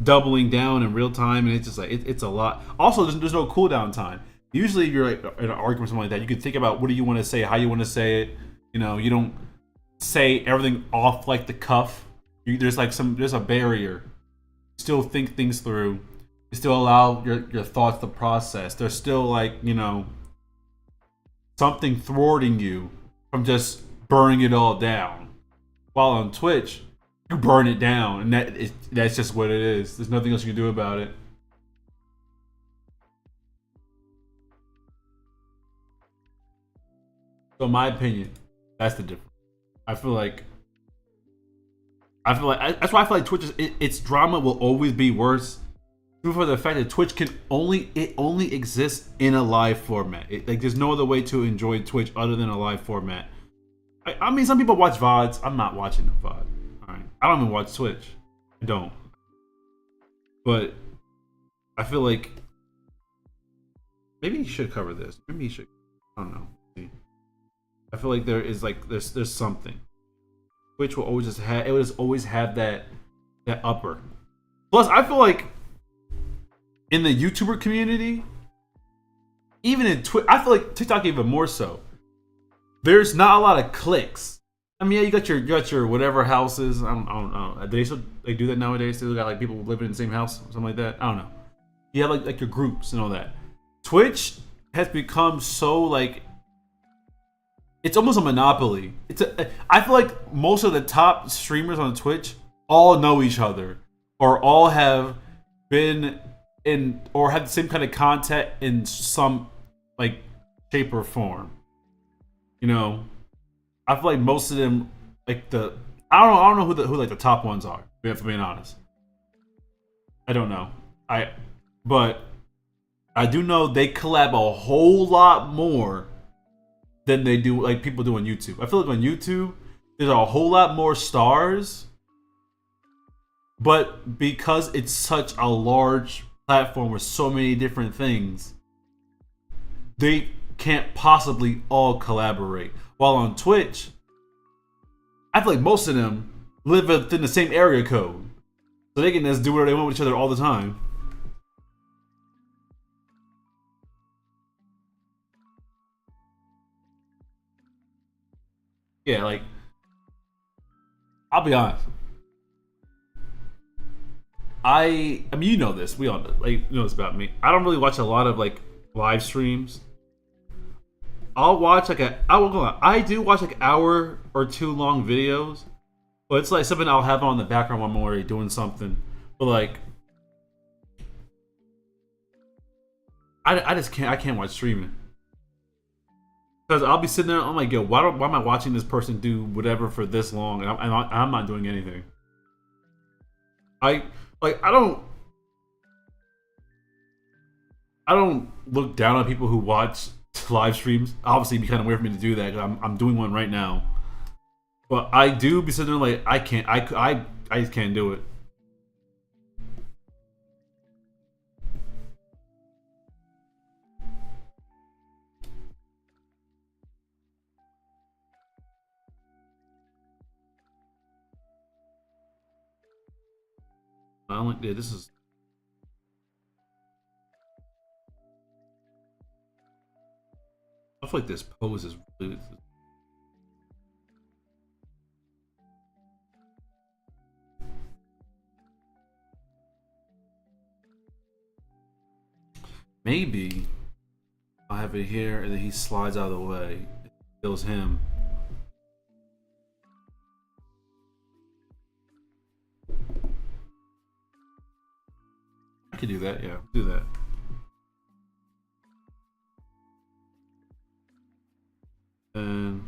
doubling down in real time, and it's just like it's a lot. Also, there's no cooldown time. Usually, if you're like in an argument or something like that, you can think about what do you want to say, how you want to say it. You know, you don't say everything off like the cuff. There's a barrier. You still think things through. You still allow your thoughts to process. There's still like, you know, something thwarting you from just burning it all down. While on Twitch, you burn it down, and that's just what it is. There's nothing else you can do about it. So in my opinion, that's the difference. I feel like that's why I feel like Twitch its drama will always be worse, due for the fact that Twitch only exists in a live format. Like there's no other way to enjoy Twitch other than a live format. I mean, some people watch VODs. I'm not watching the VOD. All right, I don't even watch Twitch. I don't. But I feel like maybe he should cover this. Maybe he should. I don't know. I feel like there is like there's something. Twitch will always always have that upper. Plus, I feel like in the YouTuber community, even in Twitch, I feel like TikTok even more so. There's not a lot of clicks. I mean, yeah, you got your whatever houses. I don't know. Do they still do that nowadays? They still got like people living in the same house, something like that. I don't know. You have like your groups and all that. Twitch has become so like. It's almost a monopoly. I feel like most of the top streamers on Twitch all know each other, or all have been in, or have the same kind of content in some like shape or form. You know, I feel like most of them, like I don't know who like the top ones are. If I'm being honest, I don't know. But I do know they collab a whole lot more than they do like people do on YouTube. I feel like on YouTube there's a whole lot more stars, but because it's such a large platform with so many different things, they can't possibly all collaborate. While on Twitch, I feel like most of them live within the same area code, so they can just do whatever they want with each other all the time. Yeah, like I'll be honest. I mean, you know this. We all know, like, you know this about me. I don't really watch a lot of like live streams. I'll watch like I do watch like hour or two long videos, but it's like something I'll have on the background while I'm already doing something. But like, I just can't. I can't watch streaming because I'll be sitting there. I'm like, yo, why am I watching this person do whatever for this long? And I'm not doing anything. I don't look down on people who watch live streams. Obviously, it'd be kind of weird for me to do that because I'm doing one right now. But I do be sitting there like I just can't do it. I don't like. Yeah, this is. I feel like this pose is really. Maybe I have it here, and then he slides out of the way. It kills him. I could do that. Yeah, do that. And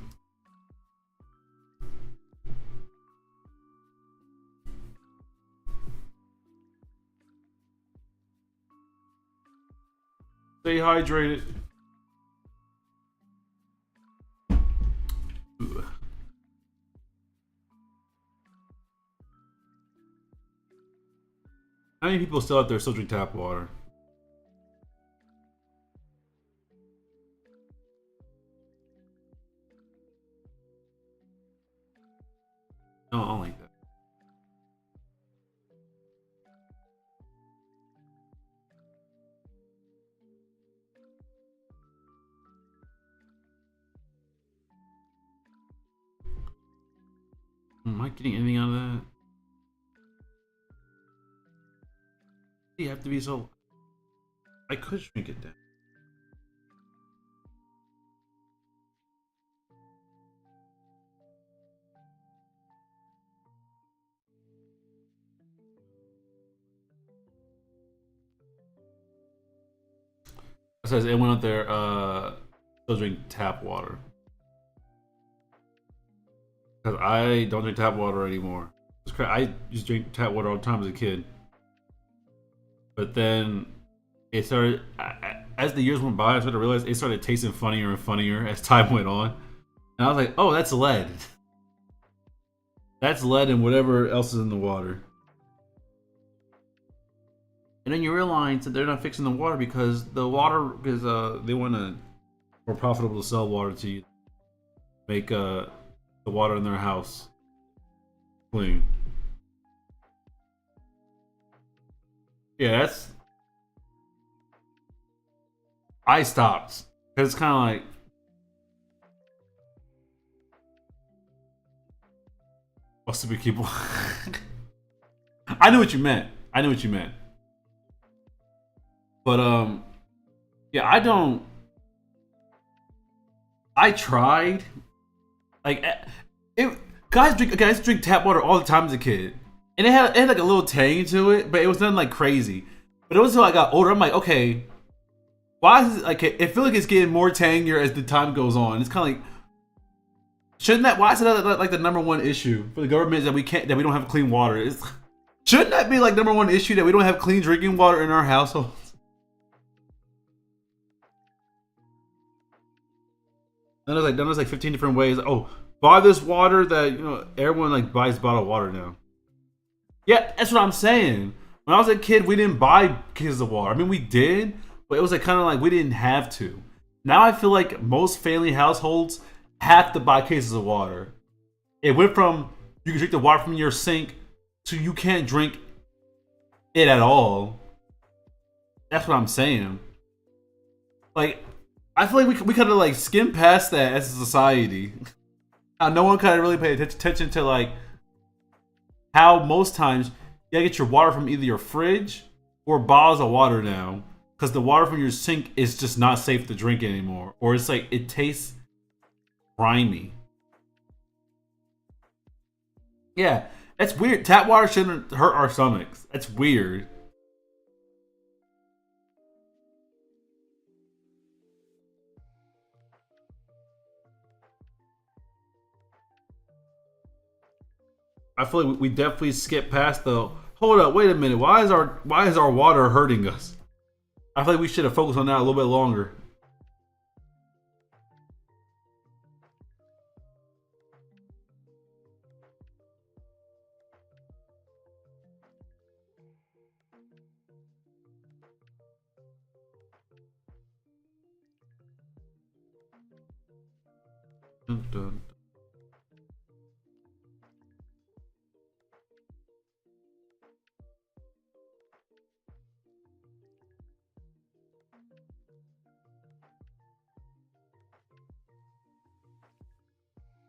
stay hydrated. Ooh. How many people still out there still drink tap water? No, I don't like that. Am I getting anything out of that? You have to be so. I could shrink it down. It says it went out there. Still drink tap water because I don't drink tap water anymore. I used to drink tap water all the time as a kid, but then it started. As the years went by, I started to realize it started tasting funnier and funnier as time went on, and I was like, "Oh, that's lead. That's lead and whatever else is in the water." And then you realize that they're not fixing the water because they want to more profitable to sell water to you, make the water in their house clean. Yeah, that's. I stopped because it's kind of like what's to be people. I knew what you meant. I knew what you meant. But yeah, I don't. I tried. Like it. Guys drink tap water all the time as a kid, and it had like a little tang to it, but it was nothing like crazy. But it was until I got older. I'm like, okay, why is it like? I feel like it's getting more tangier as the time goes on. It's kind of like, shouldn't that? Why is that like the number one issue for the government that we don't have clean water? Shouldn't that be like number one issue that we don't have clean drinking water in our household? Then there's like 15 different ways. Oh, buy this water that everyone like buys bottled water now. Yeah, that's what I'm saying. When I was a kid, we didn't buy cases of water. I mean, we did, but it was like kind of like we didn't have to. Now I feel like most family households have to buy cases of water. It went from you can drink the water from your sink to you can't drink it at all. That's what I'm saying. Like, I feel like we could have like skimmed past that as a society. No one kind of really paid attention to like how most times you gotta get your water from either your fridge or bottles of water now, because the water from your sink is just not safe to drink anymore, or it's like it tastes grimy. Yeah, that's weird. Tap water shouldn't hurt our stomachs. That's weird. I feel like we definitely skipped past the. Hold up, wait a minute. Why is our water hurting us? I feel like we should have focused on that a little bit longer. Dun, dun.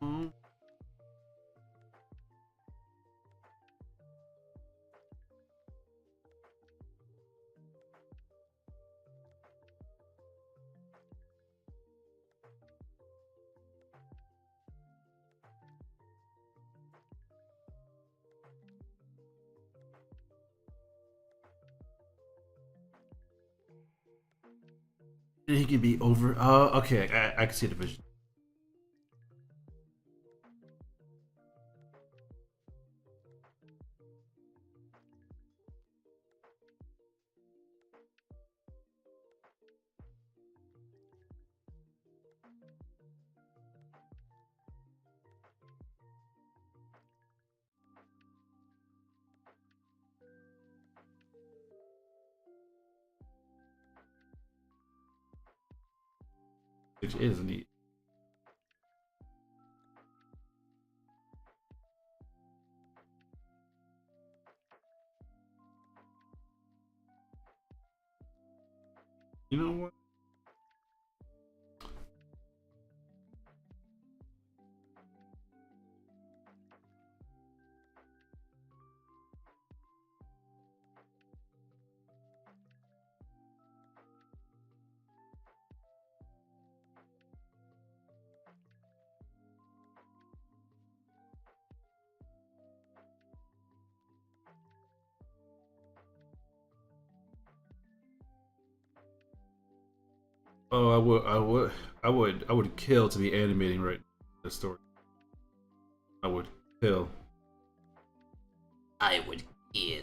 Hmm. He can be over. Okay, I can see the vision. Which is neat. You know what? Oh, I would kill to be animating right the story. I would kill. I would kill.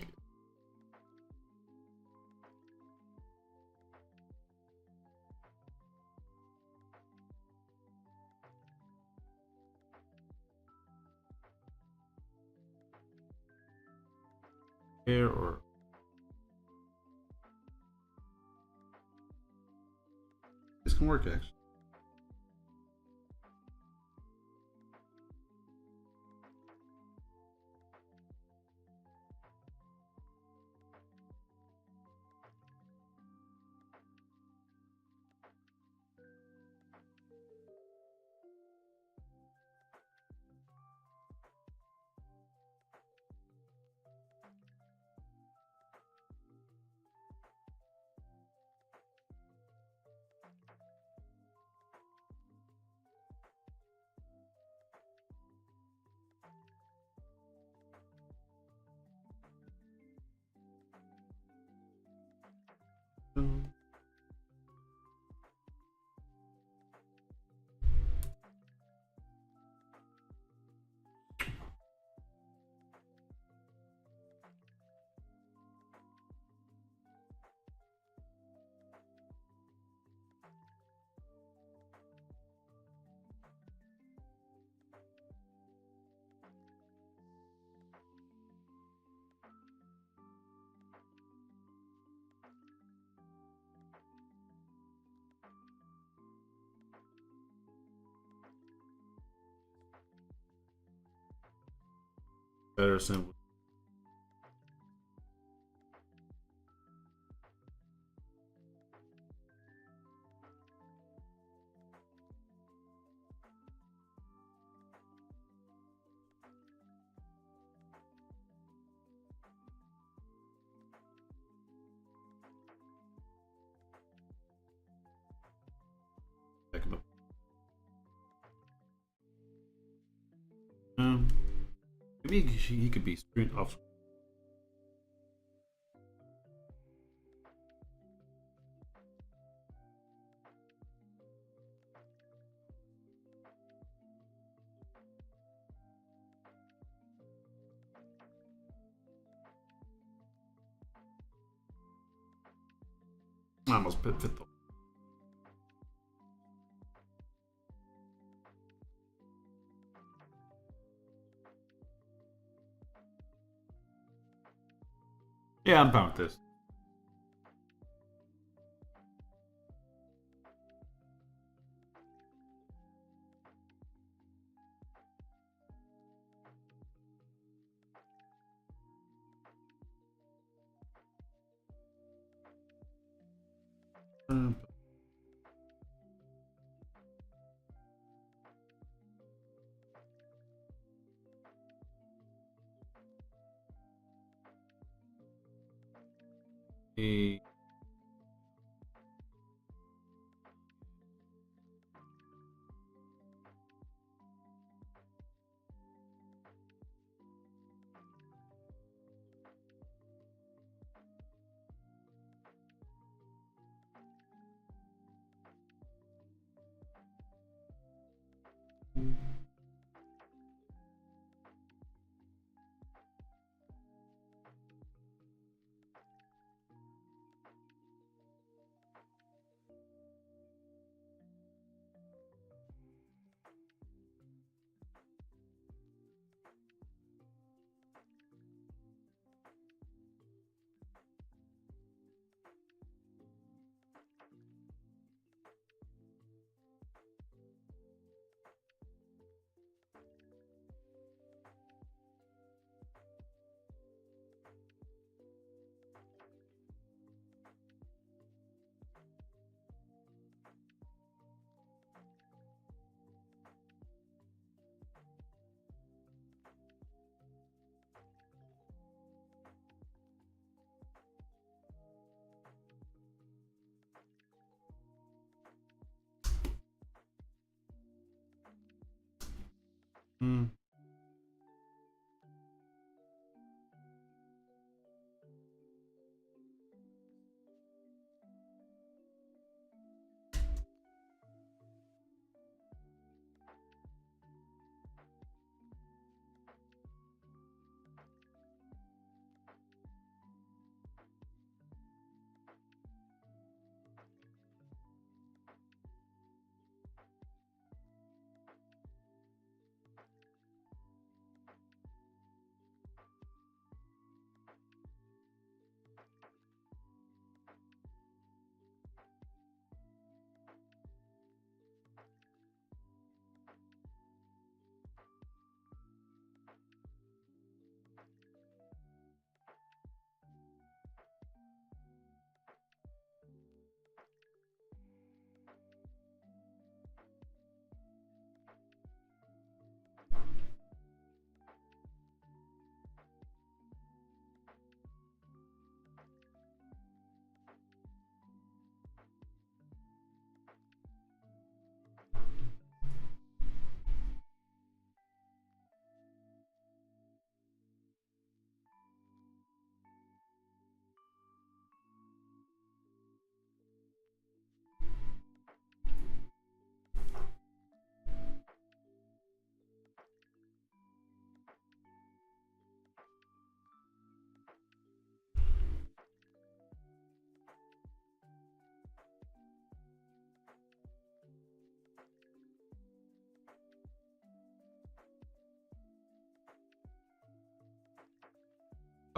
Here or this can work actually. Better simple. Um, maybe he could be screen off. I almost fit the. Yeah, I'm fine with this. A mm.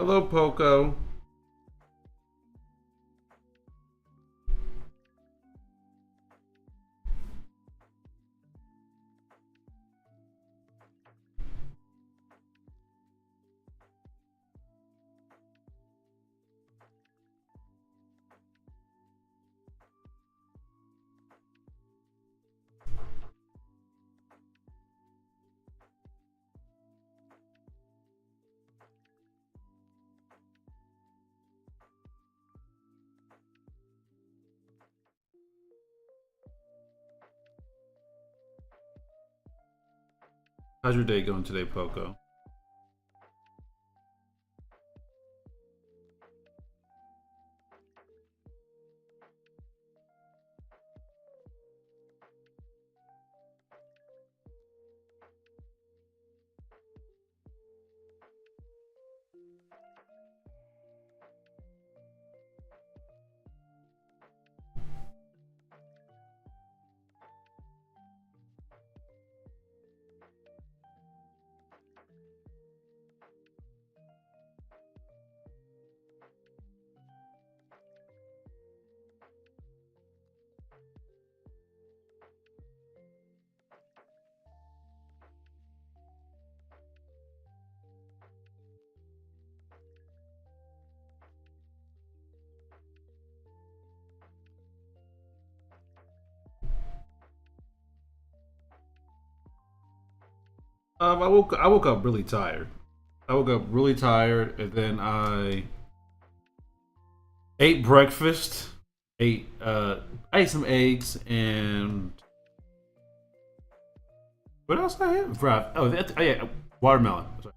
Hello, Poco. How's your day going today, Poco? I woke up really tired. I woke up really tired, and then I ate breakfast. I ate some eggs and what else I had? Oh yeah, watermelon. Sorry.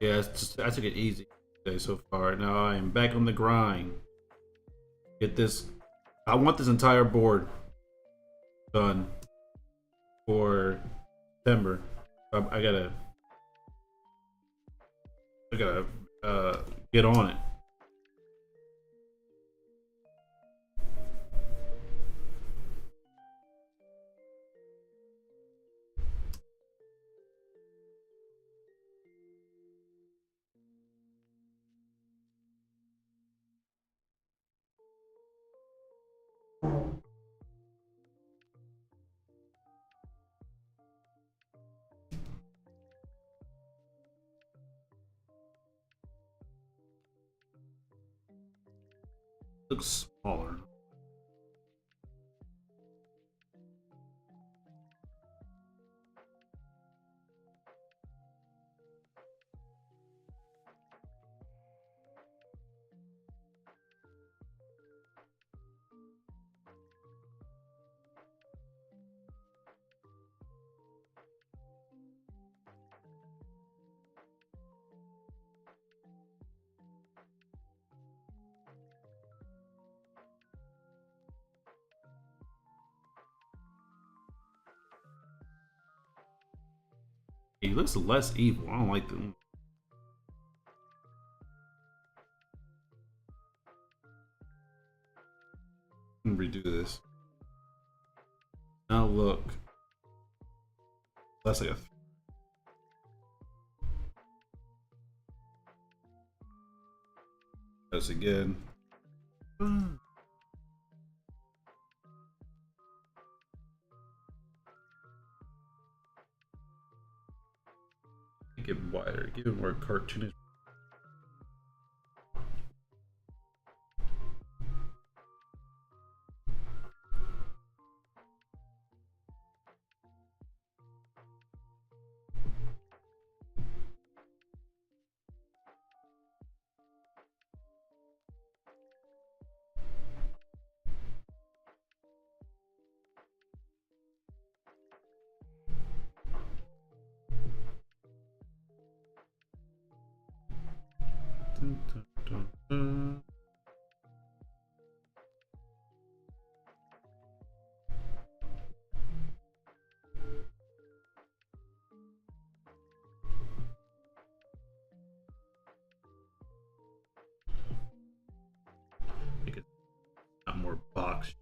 Yeah, I took it easy today so far. Now I am back on the grind. Get this. I want this entire board done for September. I gotta, I gotta get on it. Looks smaller. He looks less evil. I don't like them. Redo this. Now look. That's like a. That's again. Make it wider. Give it more cartoonish. Dun, dun, dun, dun. Make it not more box.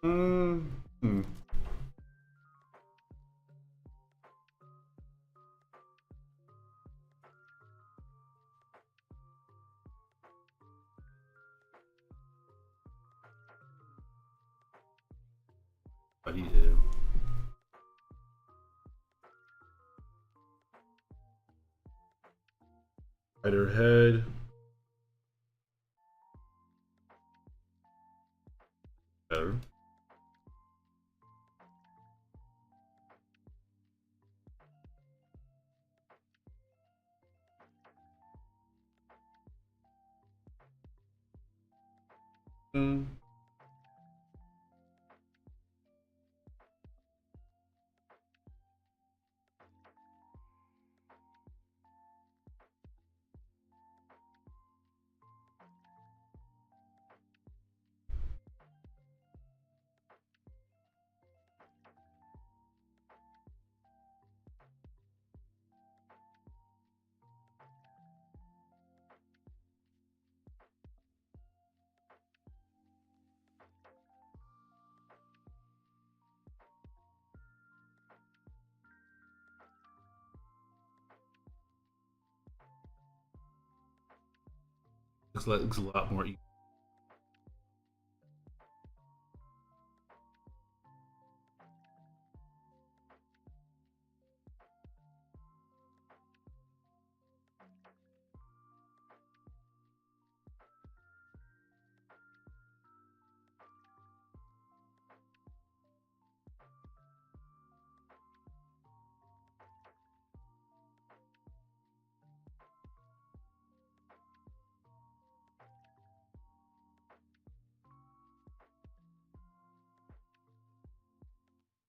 Hmm. What do you do? Rider head. Better. Hmm. looks a lot more.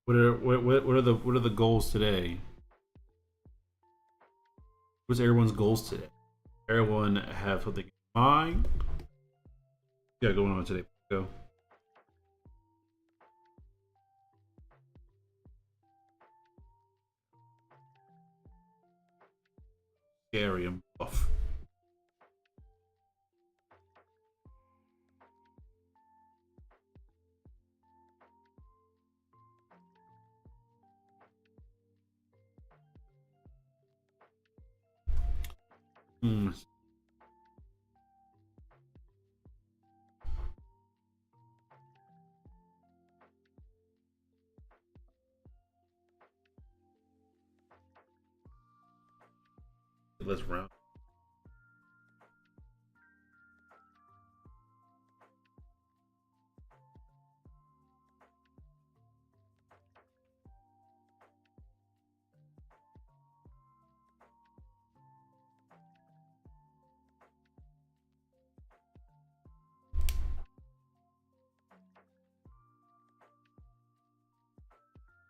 What are the goals today? What's everyone's goals today? Everyone have something in mind? Yeah, going on today. Go. Scary and buff. Hmm. Let's round.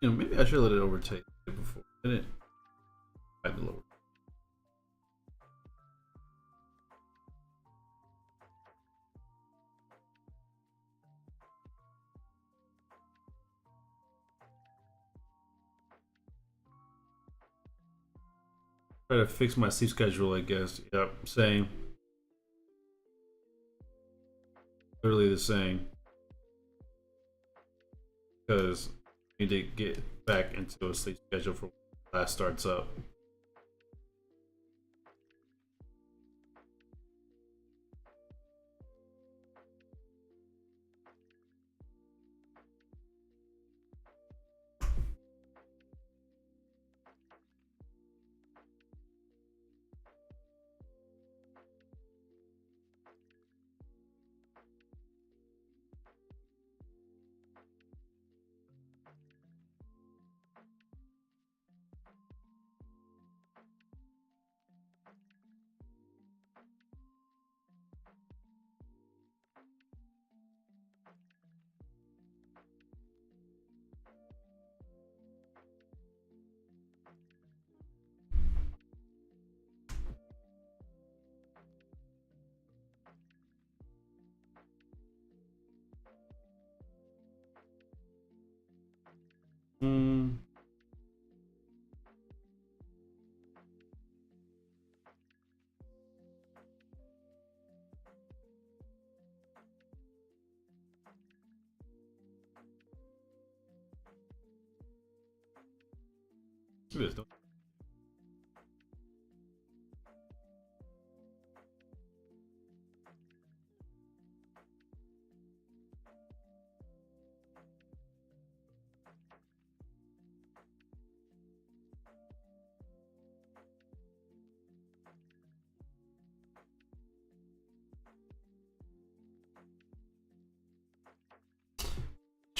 Maybe I should let it overtake it before. Then it might be lower. Try to fix my sleep schedule, I guess. Yep, same. Literally the same. Because I need to get back into a sleep schedule for when class starts up. Hmm. This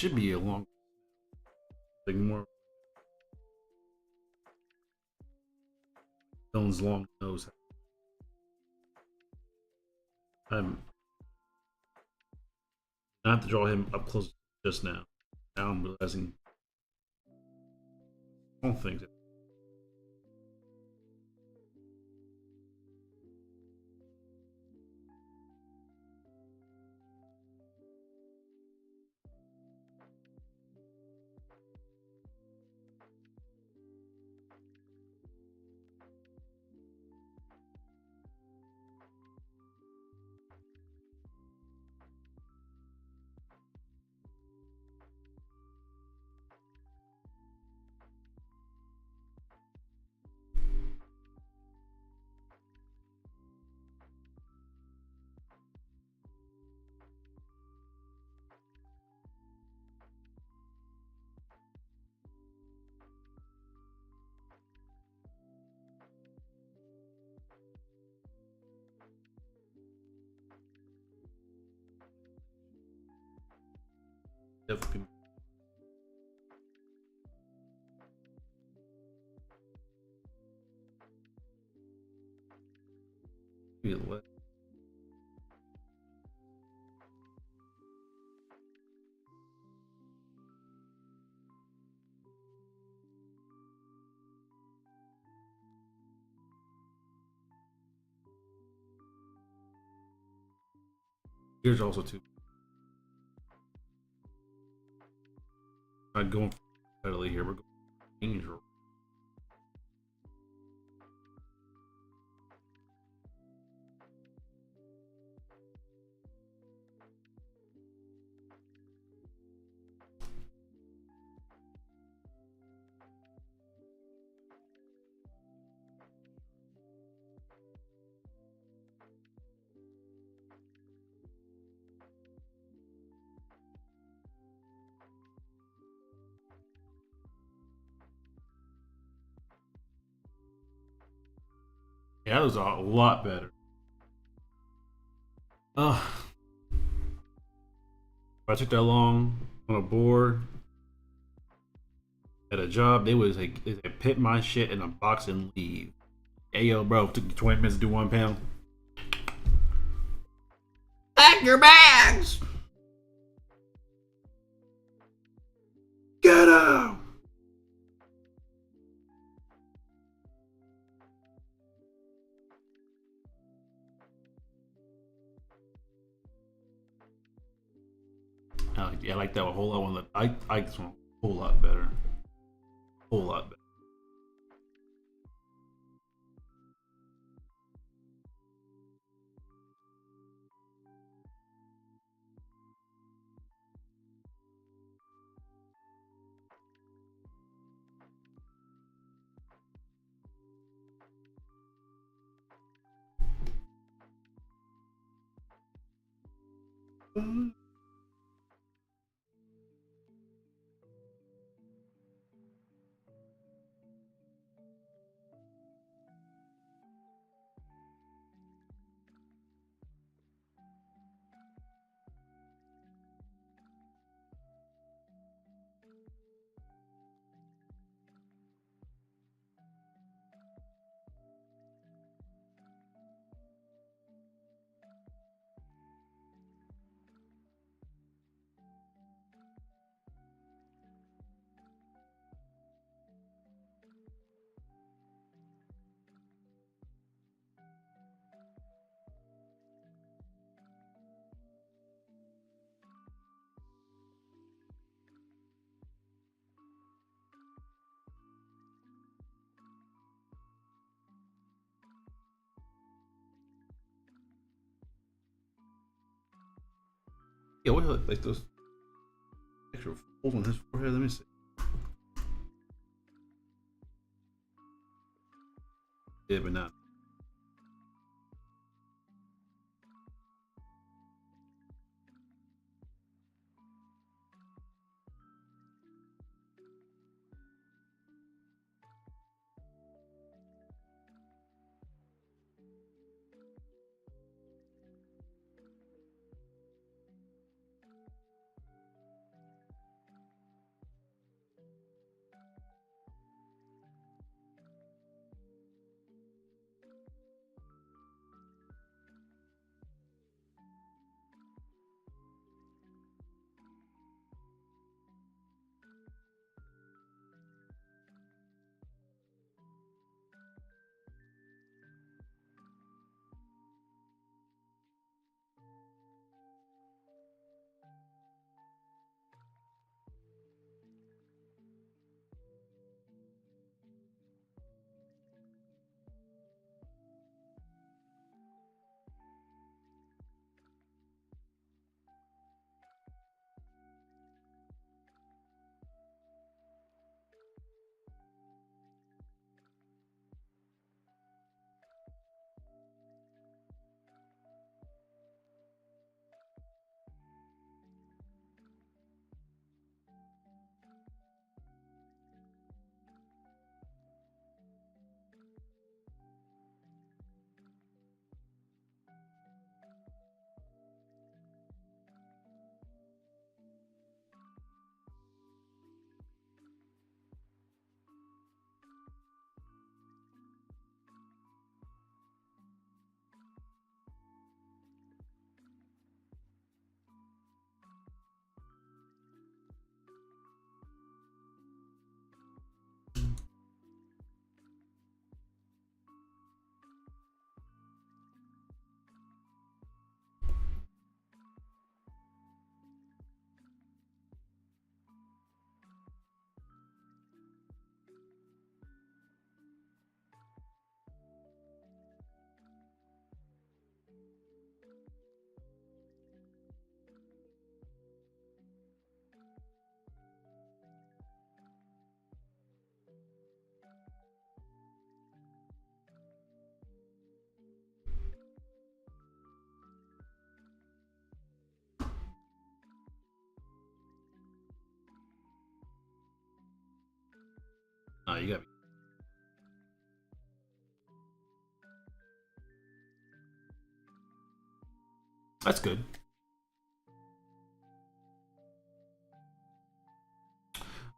should be a long, like more Dylan's long nose. I'm not to draw him up close just now. Now I'm realizing small things. Definitely. Feel what? Here's also too. Not going steadily here. We're going angel. Yeah, that was a lot better. Ugh. If I took that long on a board at a job, they put my shit in a box and leave. Hey yo, bro, it took you 20 minutes to do 1 pound. Pack your bags. Get out. I like that a whole lot. I like this one a whole lot better. A whole lot better. Yeah, what like those extra folds on his forehead? Let me see. Yeah, but not. You got. That's good.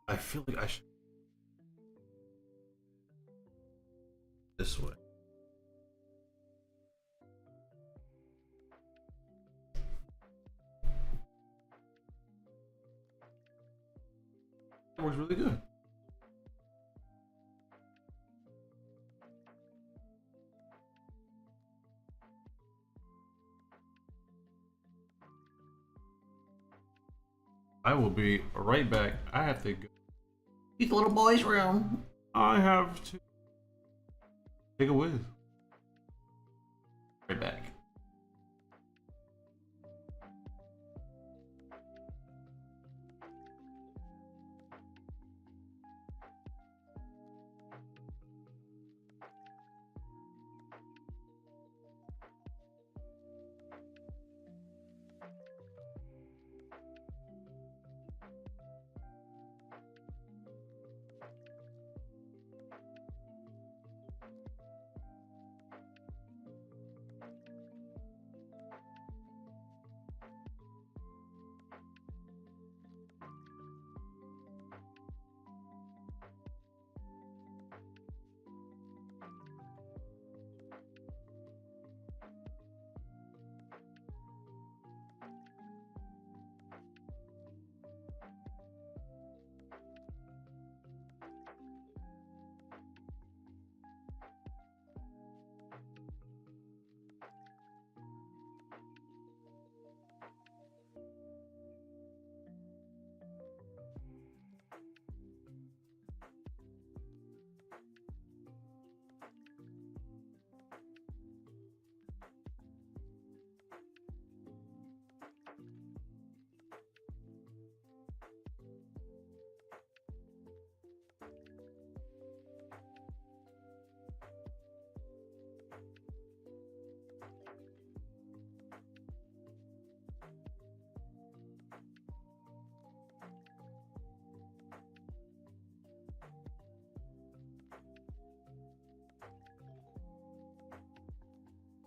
I feel like I should this way. That works really good. I will be right back. I have to go. Eat the little boy's room. I have to take a whiz. Right back.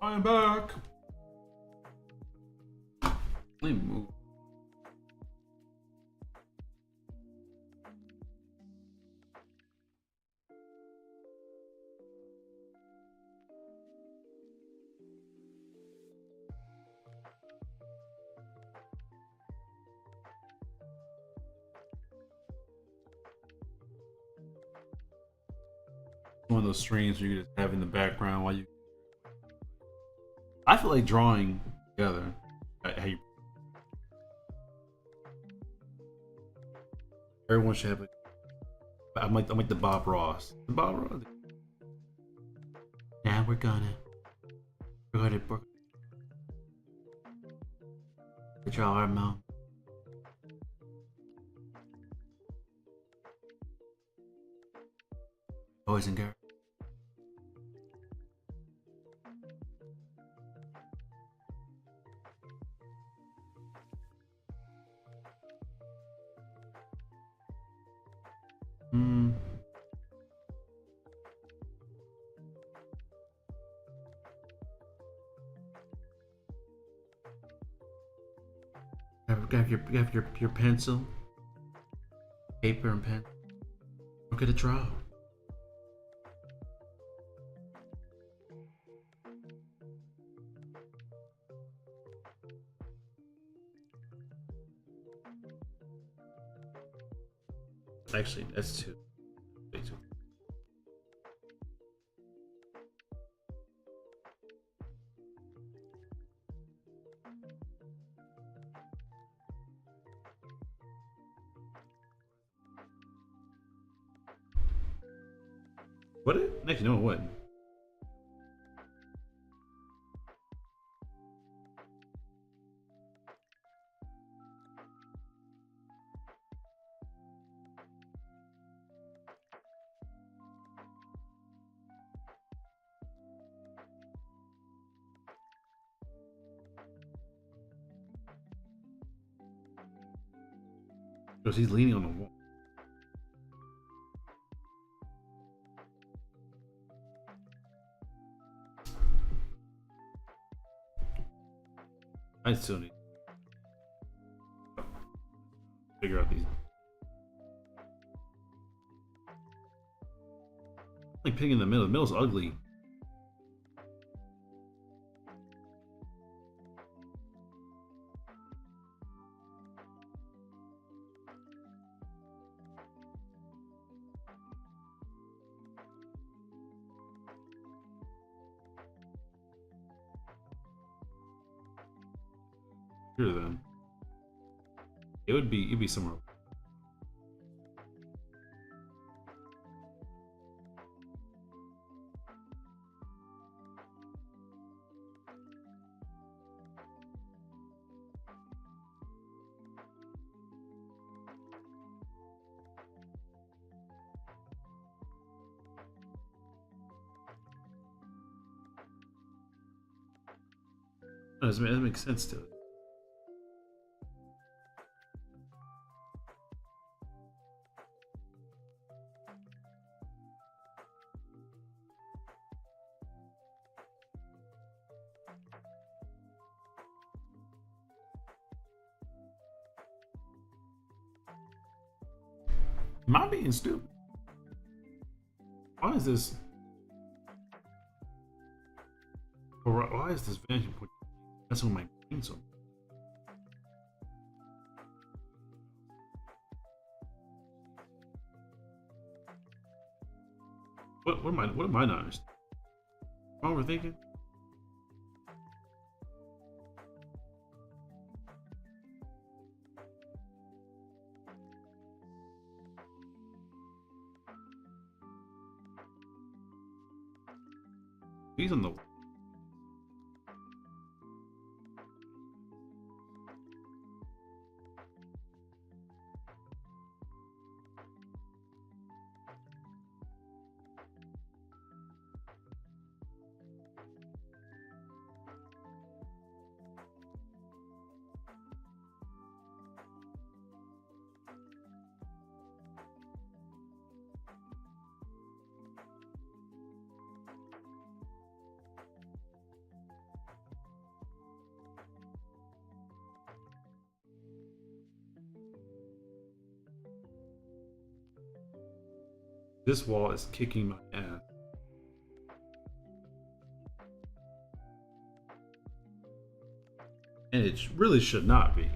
I'm back. Let me move. One of those streams where you just have in the background while you. I feel like drawing together. Hey, everyone should have. I'm like the Bob Ross. The Bob Ross. Now we're gonna draw our mom. Boys and girls. Have your pencil, paper, and pen. Look at a draw. Actually, that's two. What? Next, no, what? Because he's leaning on the wall. I still need to figure out these. Like picking in the middle. The middle's ugly. Here then. It'd be somewhere. That makes sense to it. Am I being stupid? Why is this? Why is this vantage point messing with my brain so? What am I not understanding? Am I overthinking? He's on the. This wall is kicking my ass. And it really should not be.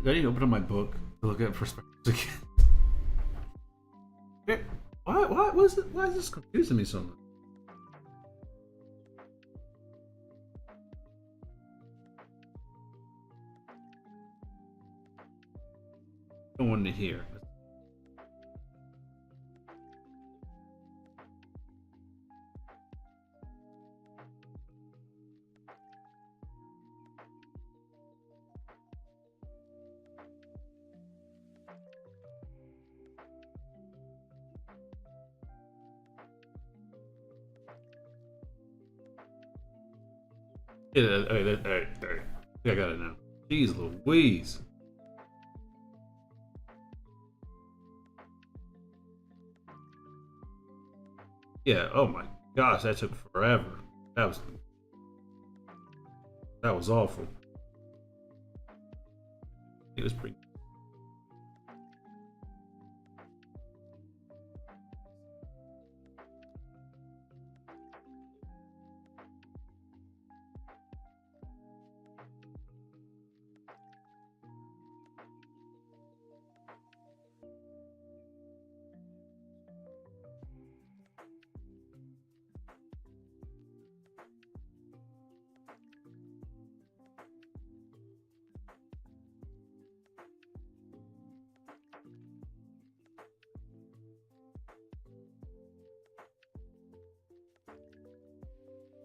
I need to open up my book to look at perspectives again. Okay. Why is this confusing me so much? I wanted to hear. Yeah, all right. I got it now. Jeez Louise. Yeah, oh my gosh, that took forever. That was awful. It was pretty.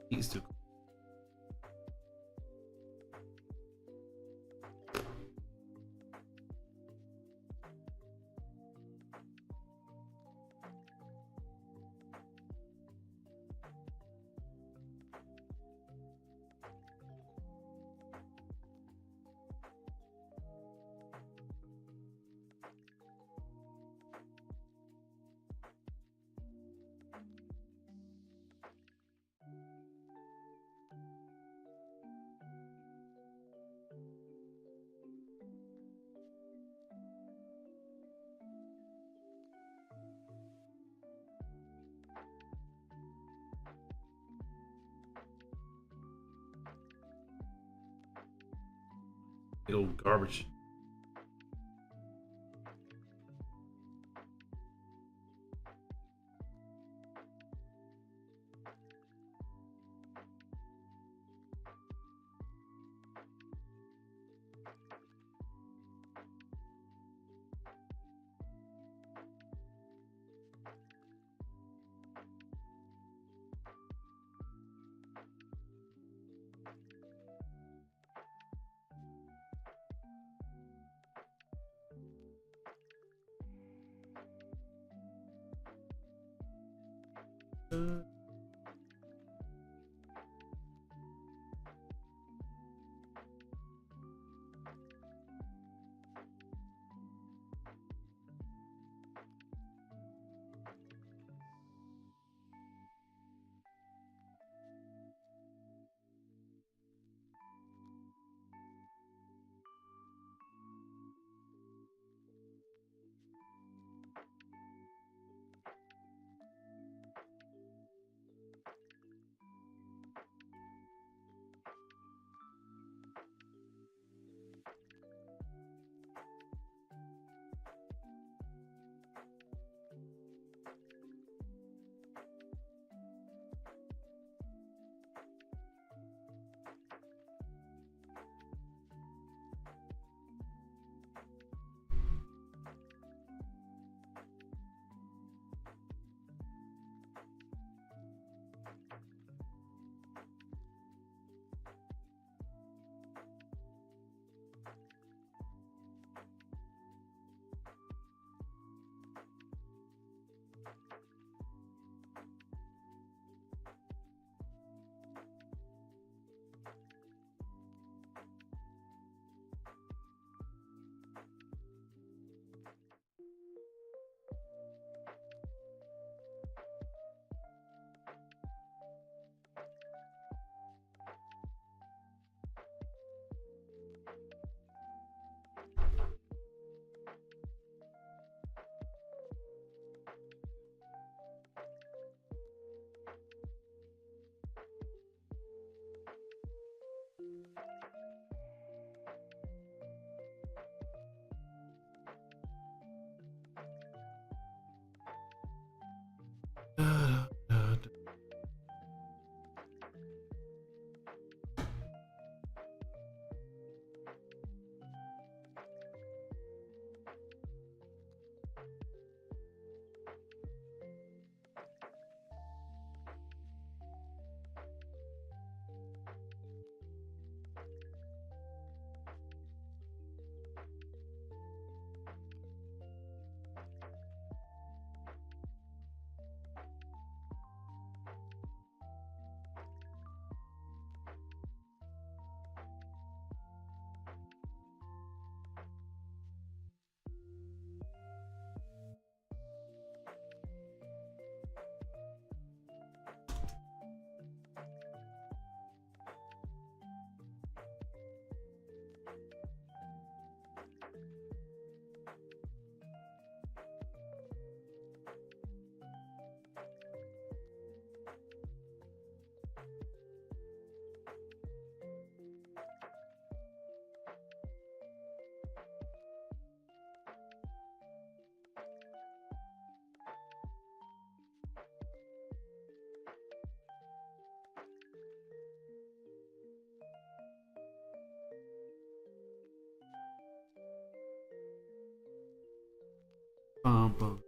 He's too. Big old garbage. Bum, bum.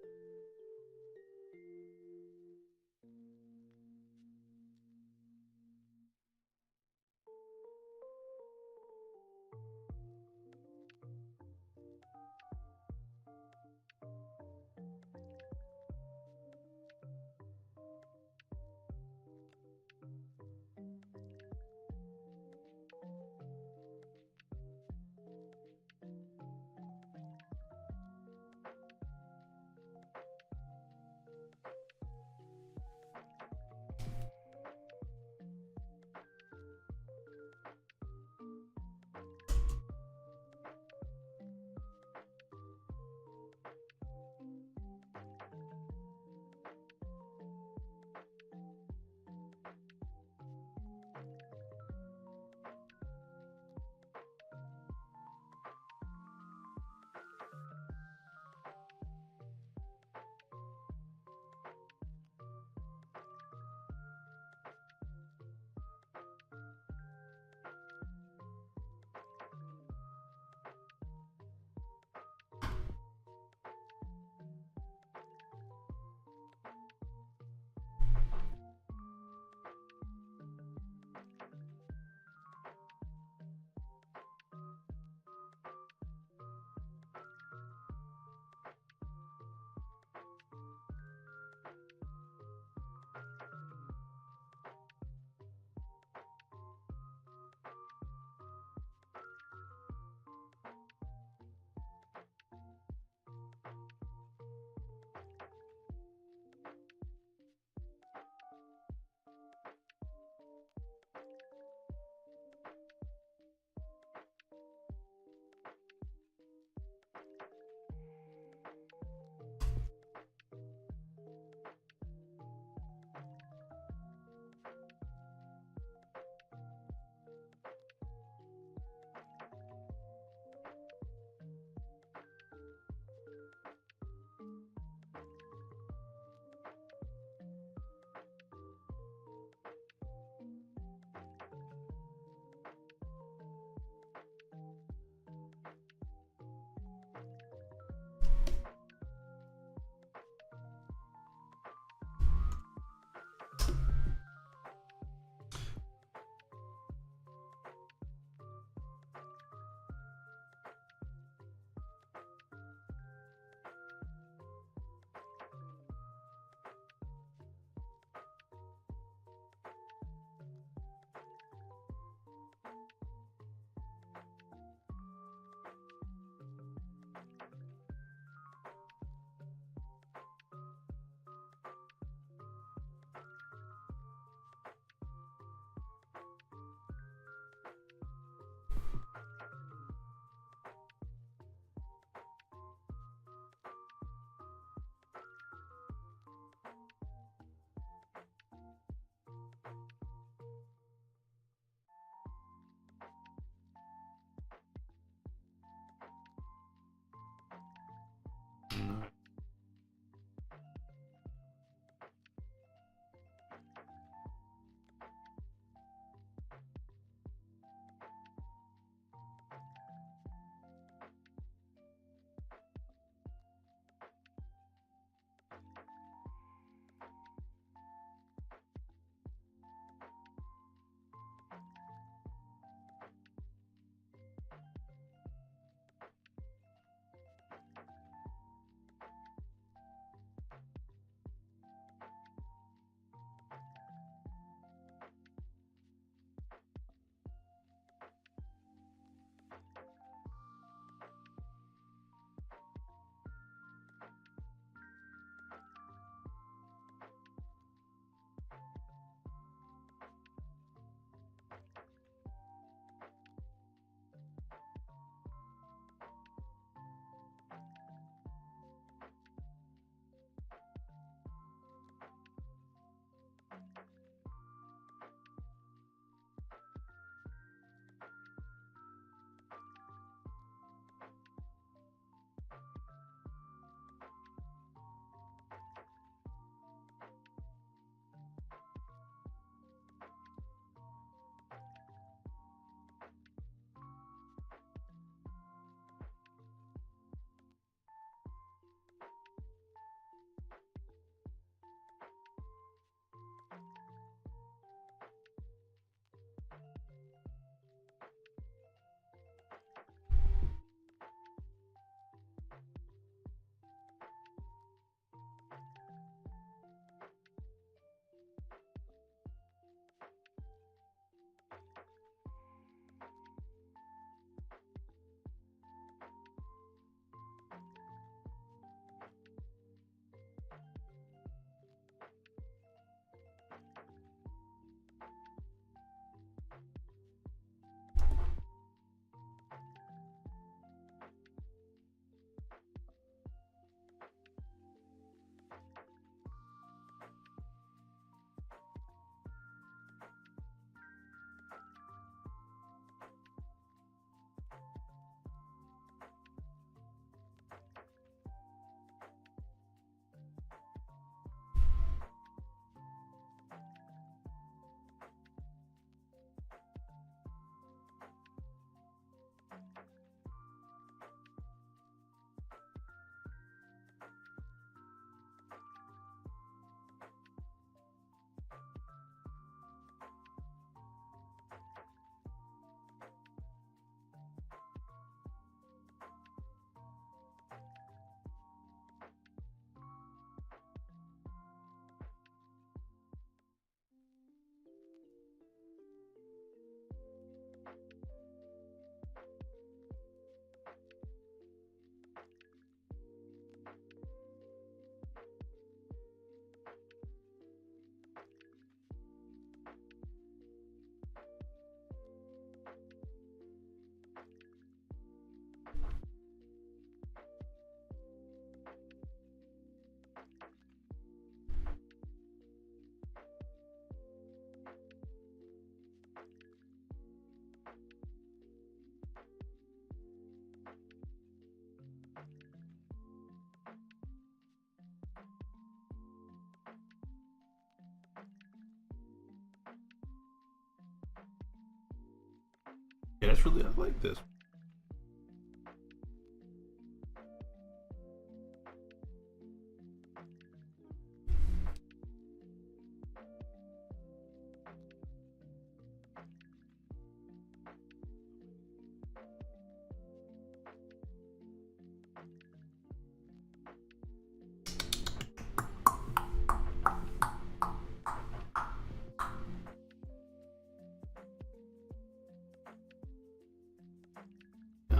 actually, I like this.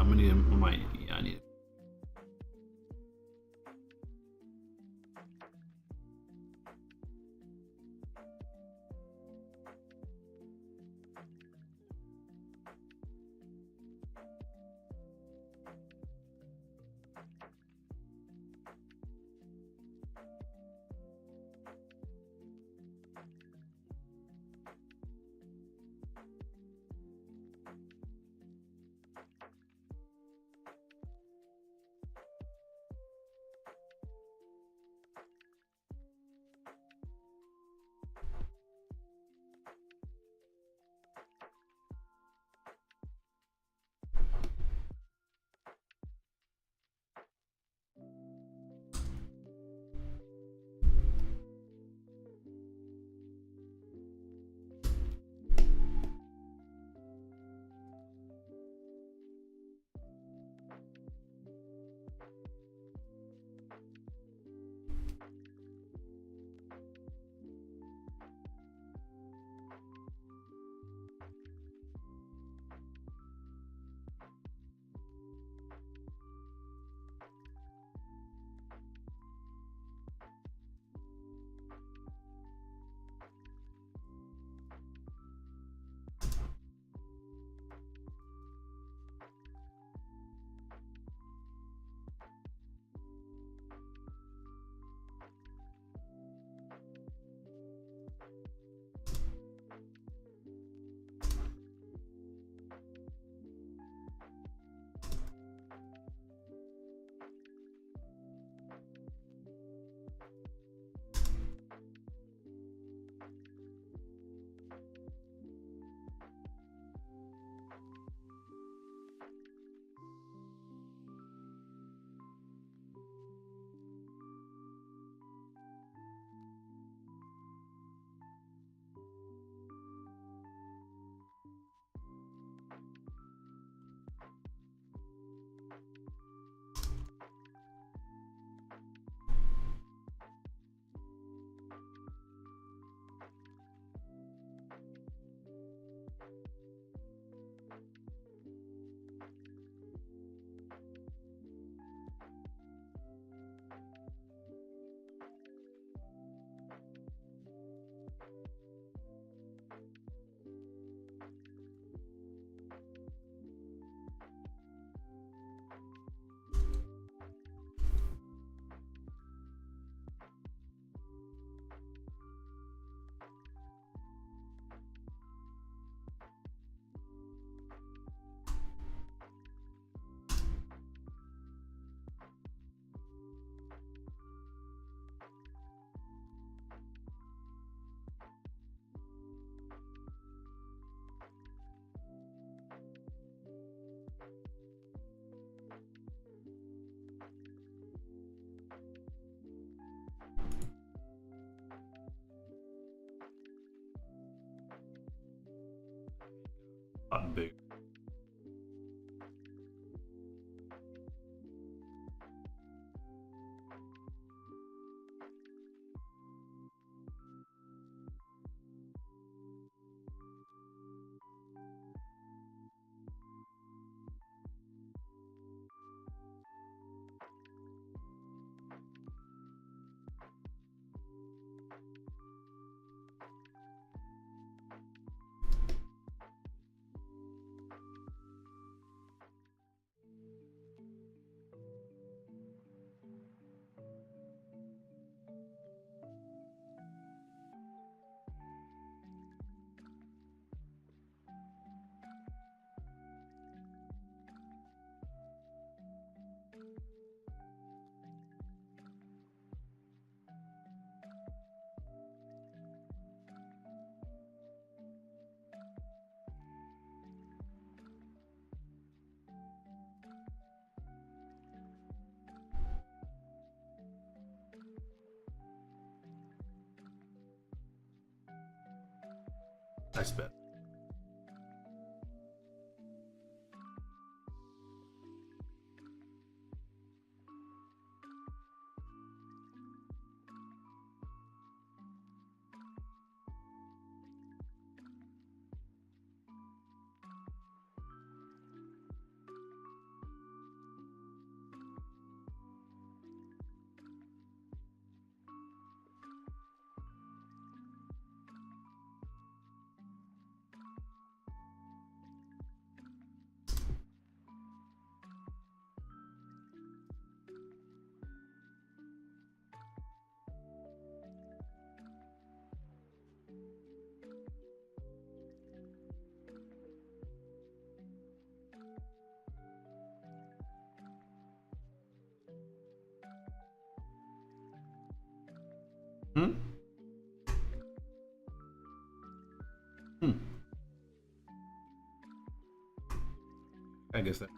I'm gonna need. I might. Yeah, I need. A lot big. That's better. Hmm? Hmm. I guess that.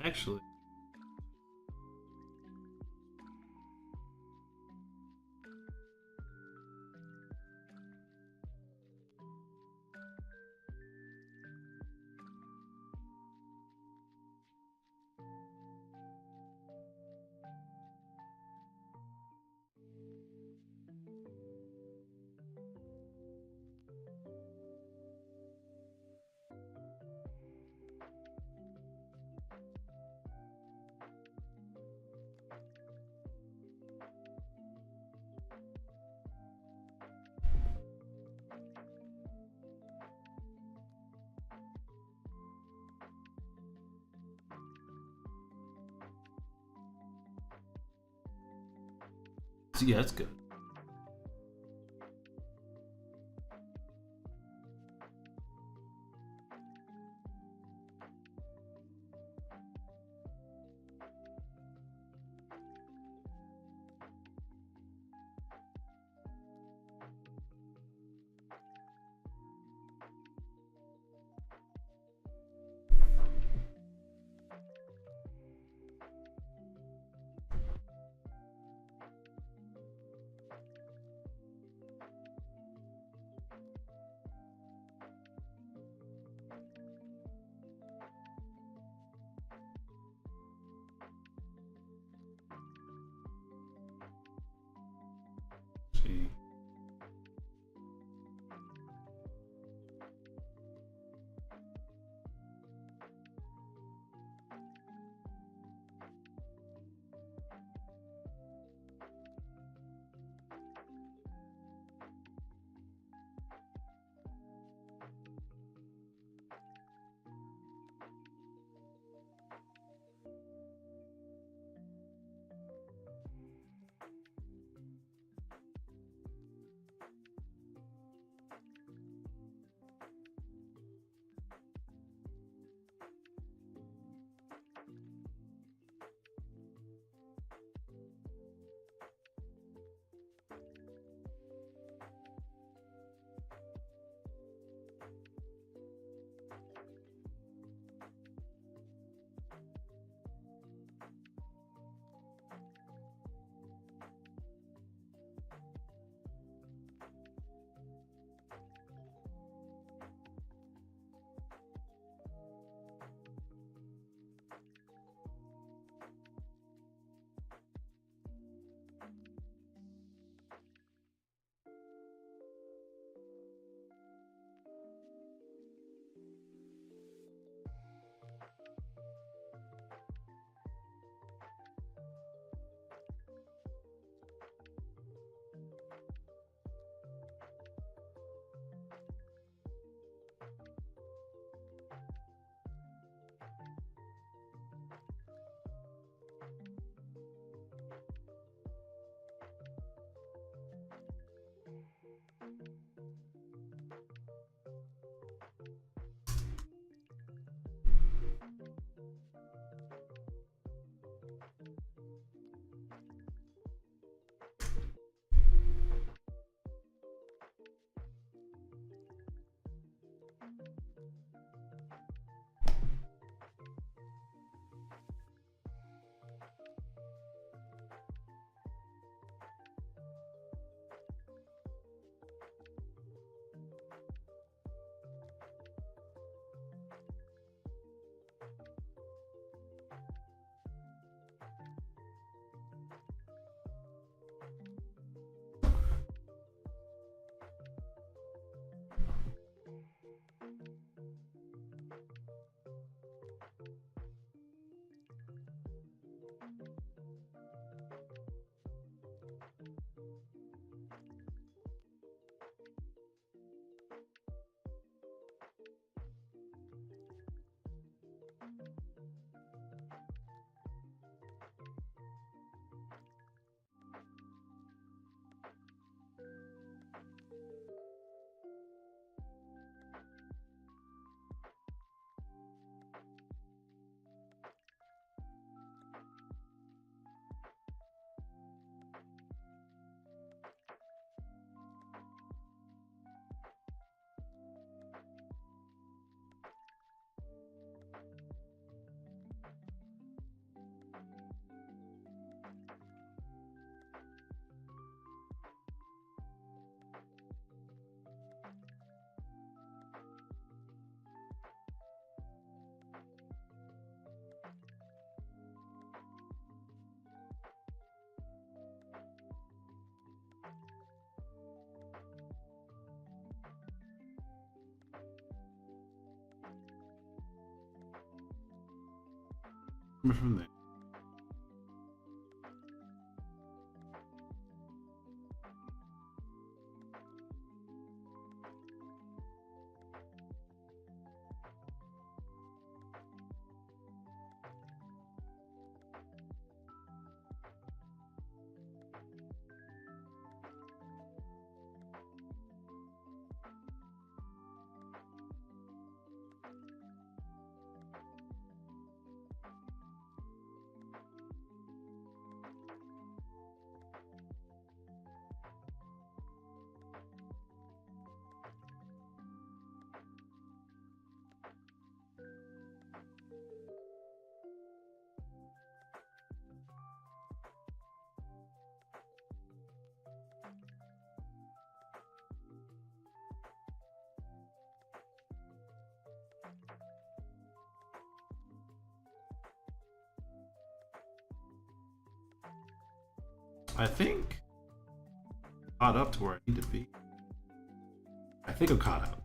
Actually, yeah, that's good. From there. I think caught up to where I need to be. I think I'm caught up.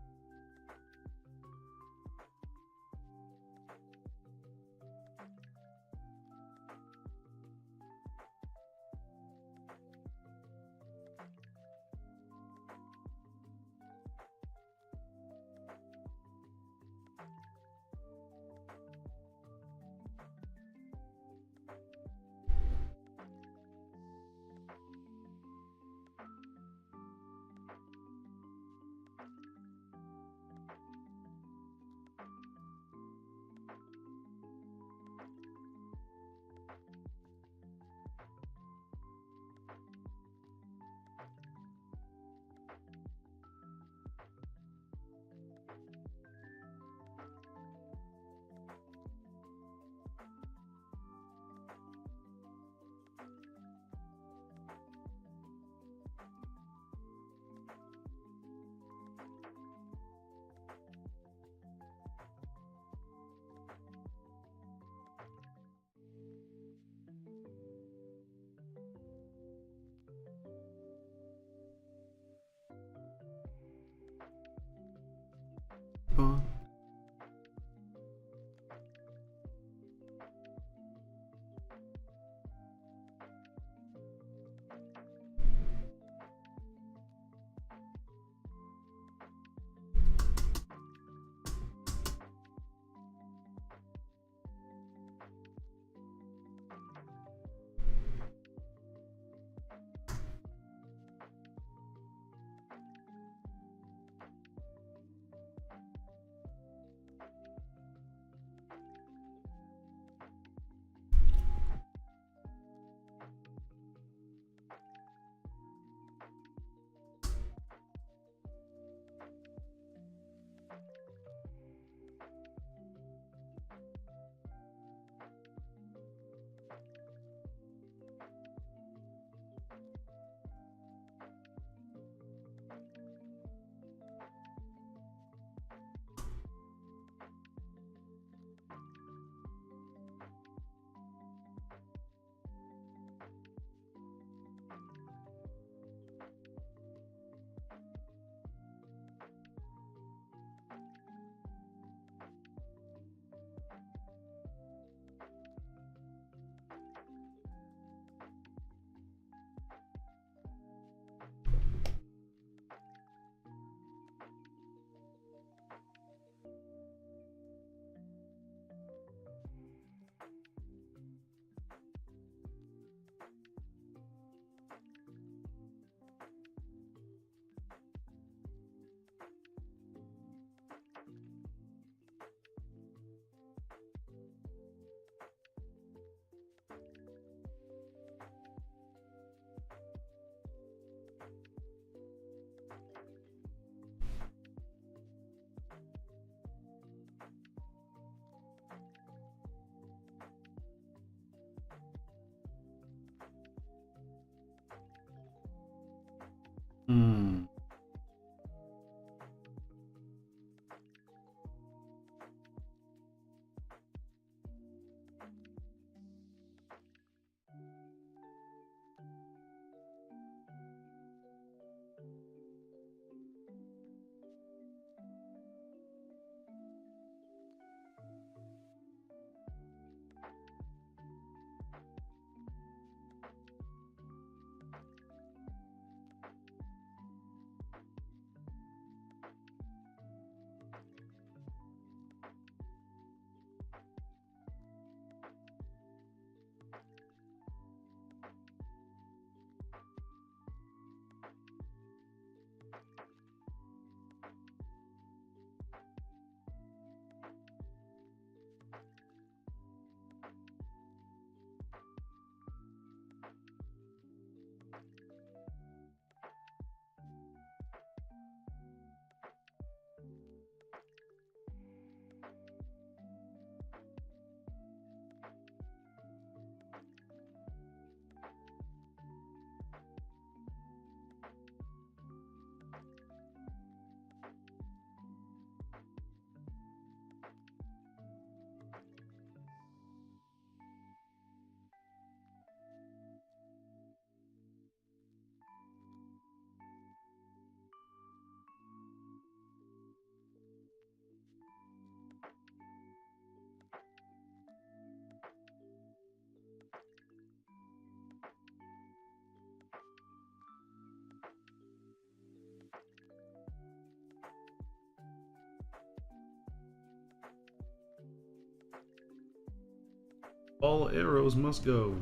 Fun. All arrows must go.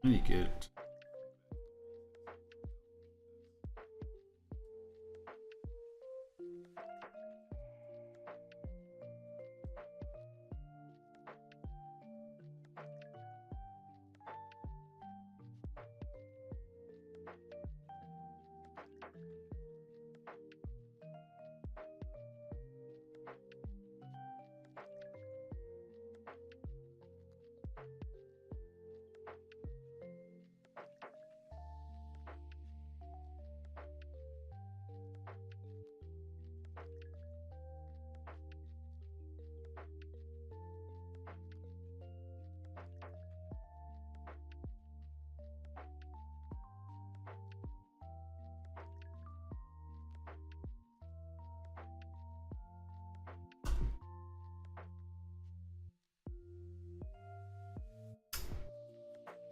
You get it.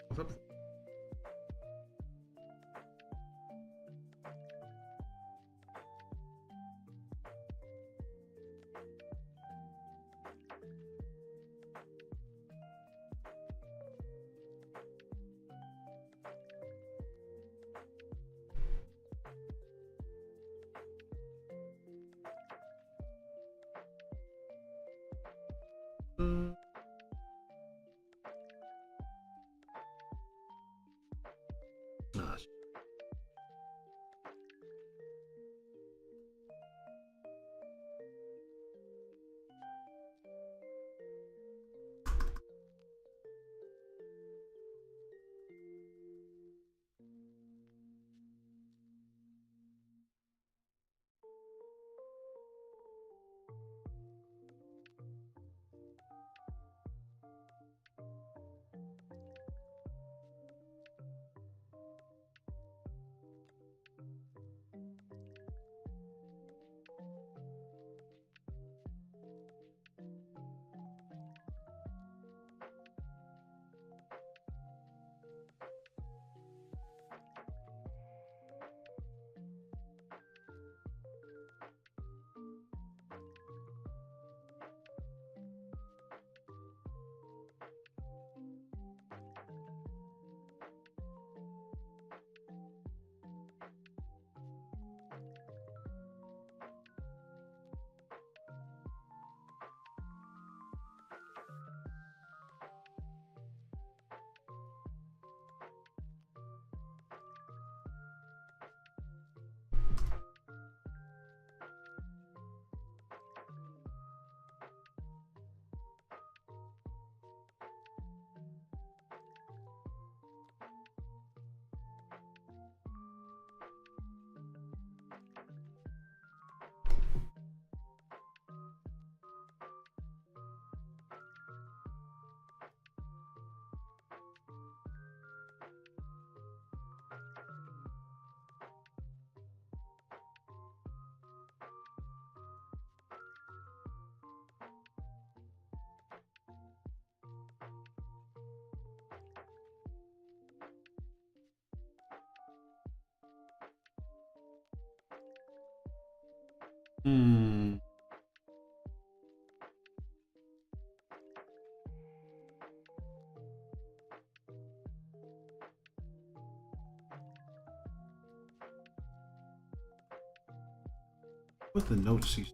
What's up? Gosh. Hmm. What the notes she.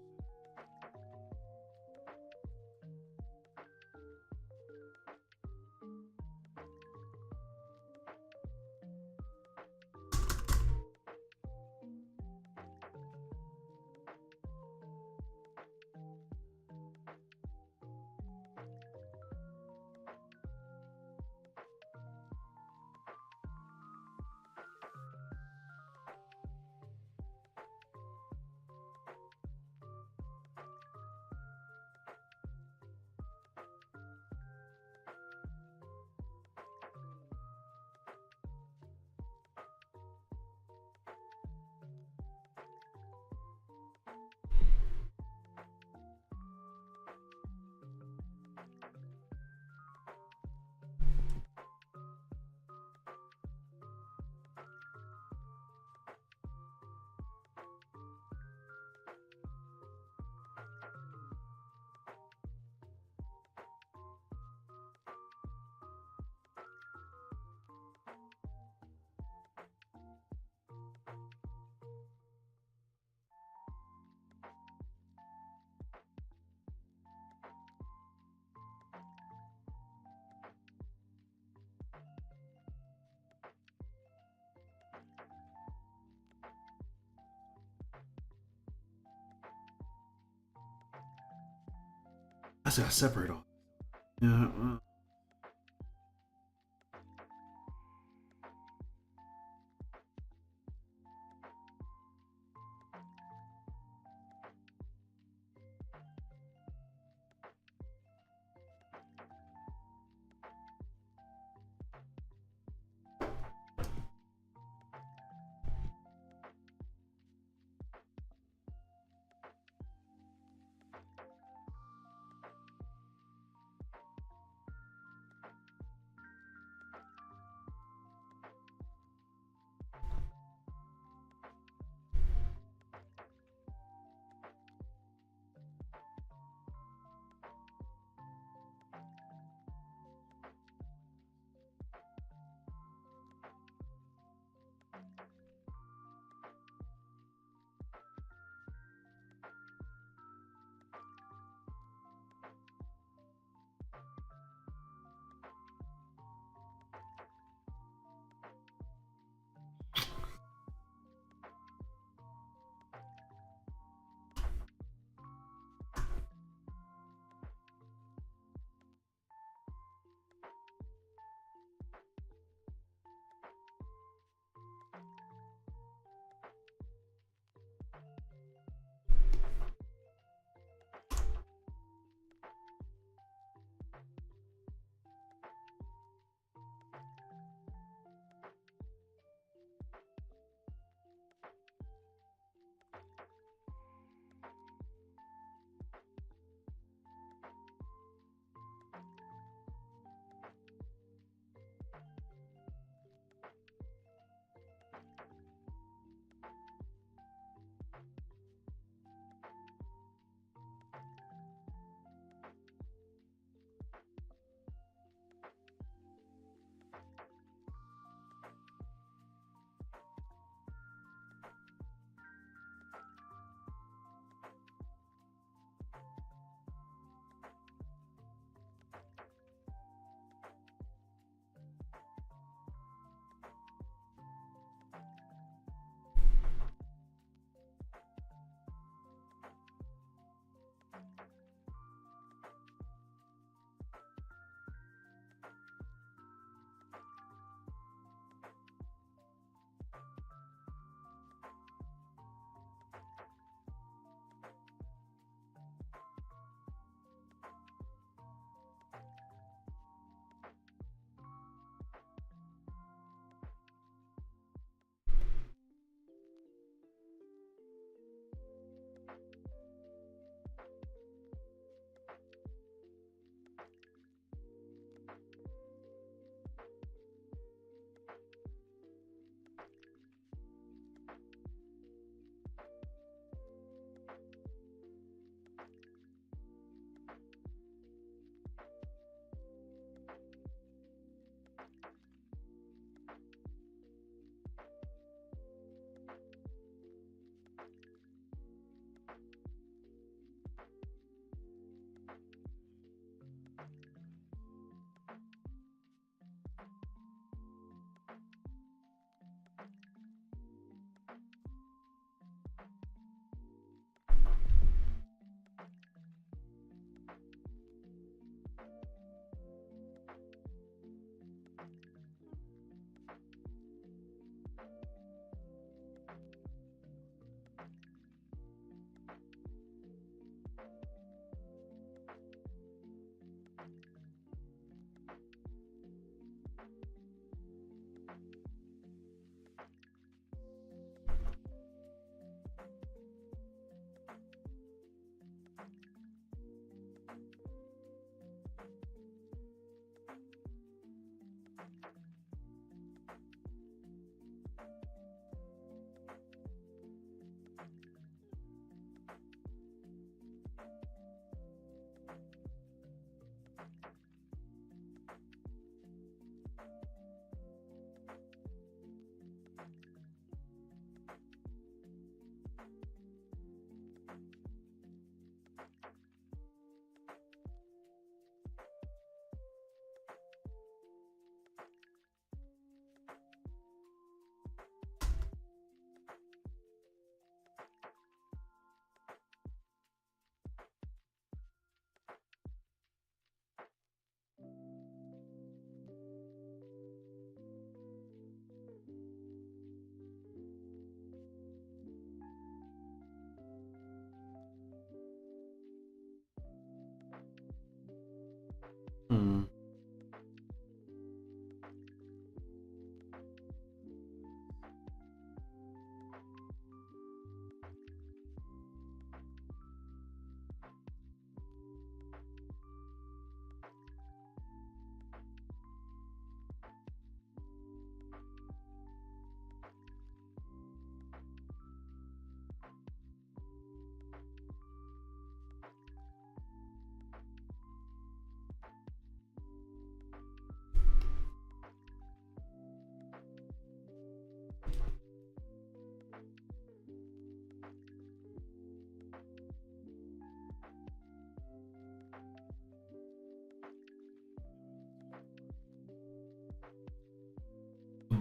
I said I separate all. Yeah.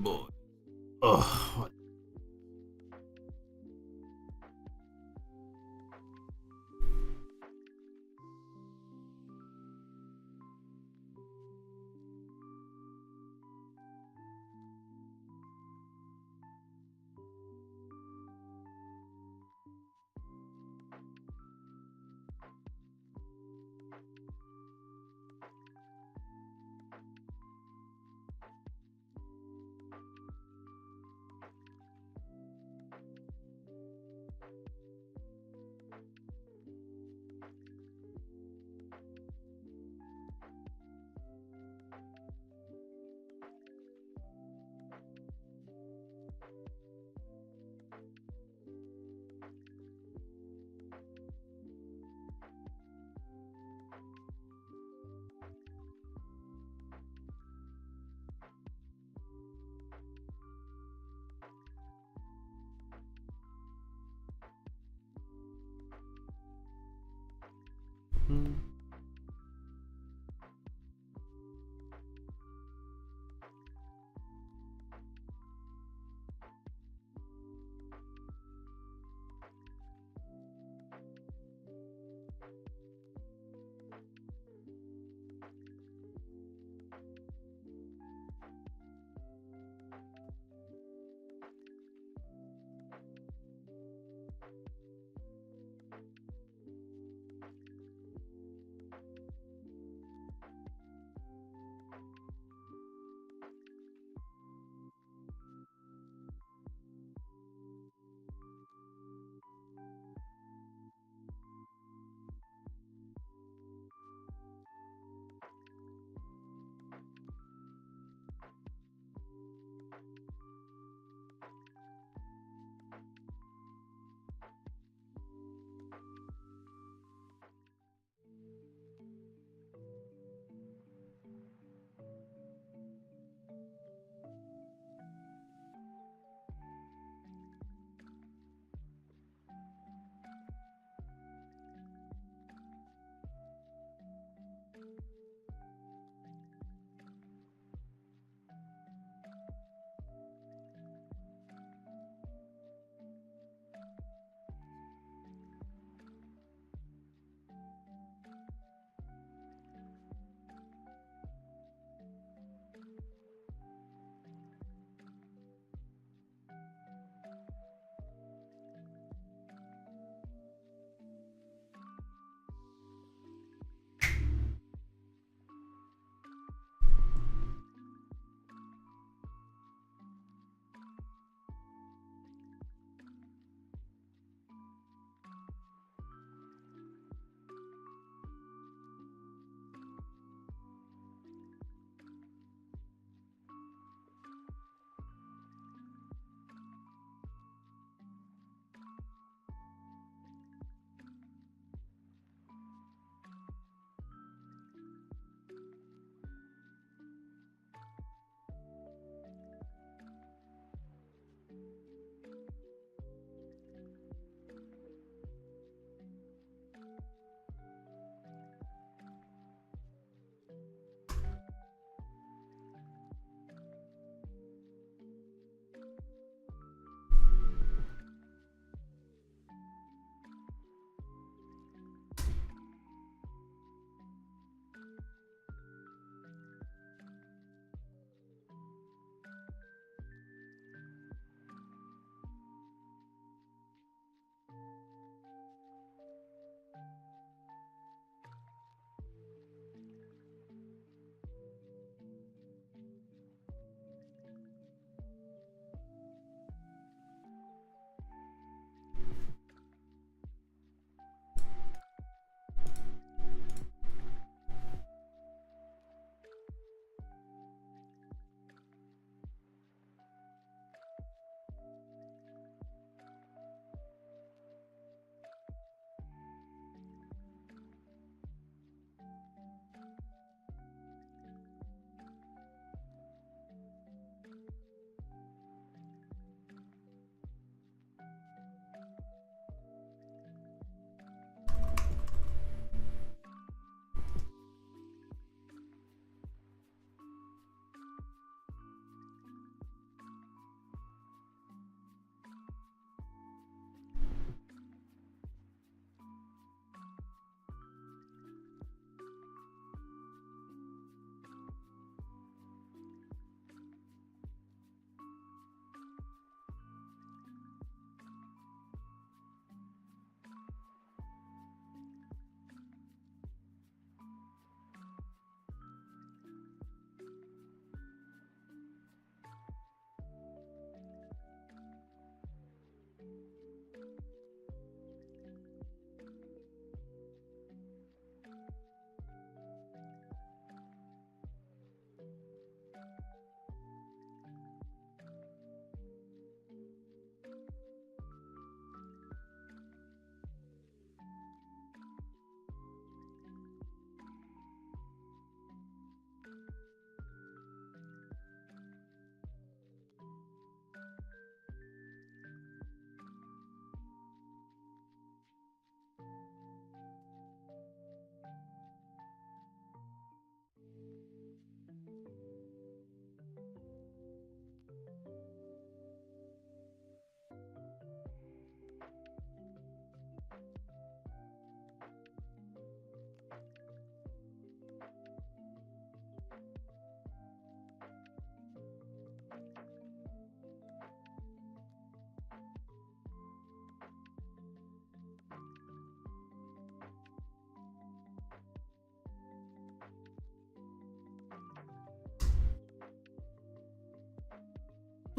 boy. Ugh.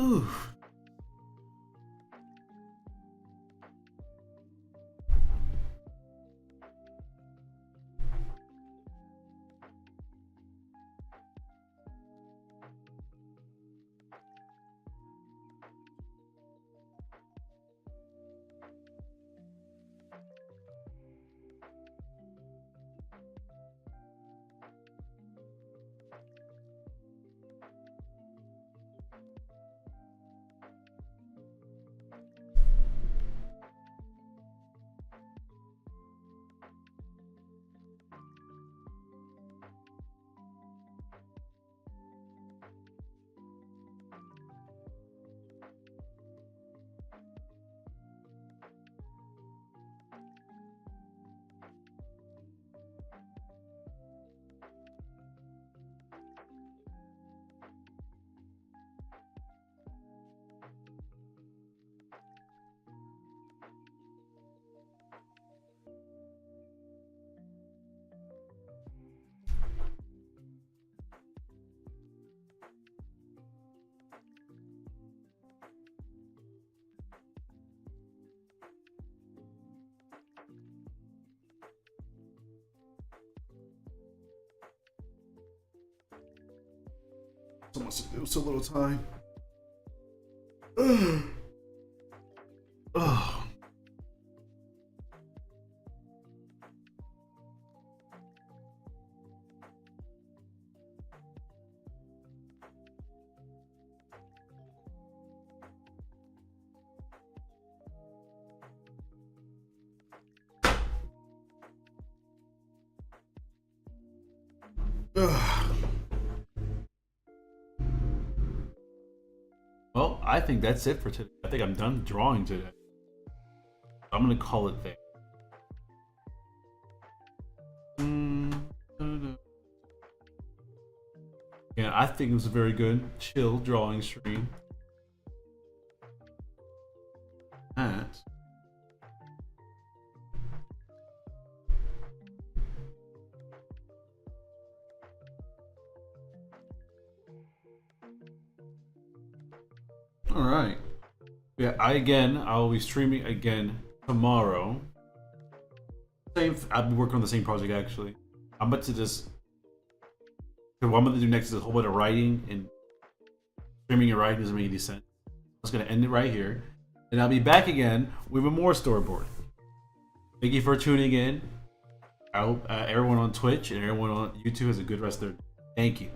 Ooh. So much to do, so little time. Oh. Well, I think that's it for today. I think I'm done drawing today. I'm gonna call it there. Yeah, I think it was a very good, chill drawing stream. That. All right. Yeah, I'll be streaming again tomorrow. I've been working on the same project actually. I'm about to just. What I'm gonna do next is a whole bit of writing, and streaming and writing doesn't make any sense. I'm just gonna end it right here, and I'll be back again with more storyboarding. Thank you for tuning in. I hope everyone on Twitch and everyone on YouTube has a good rest of their day. Thank you.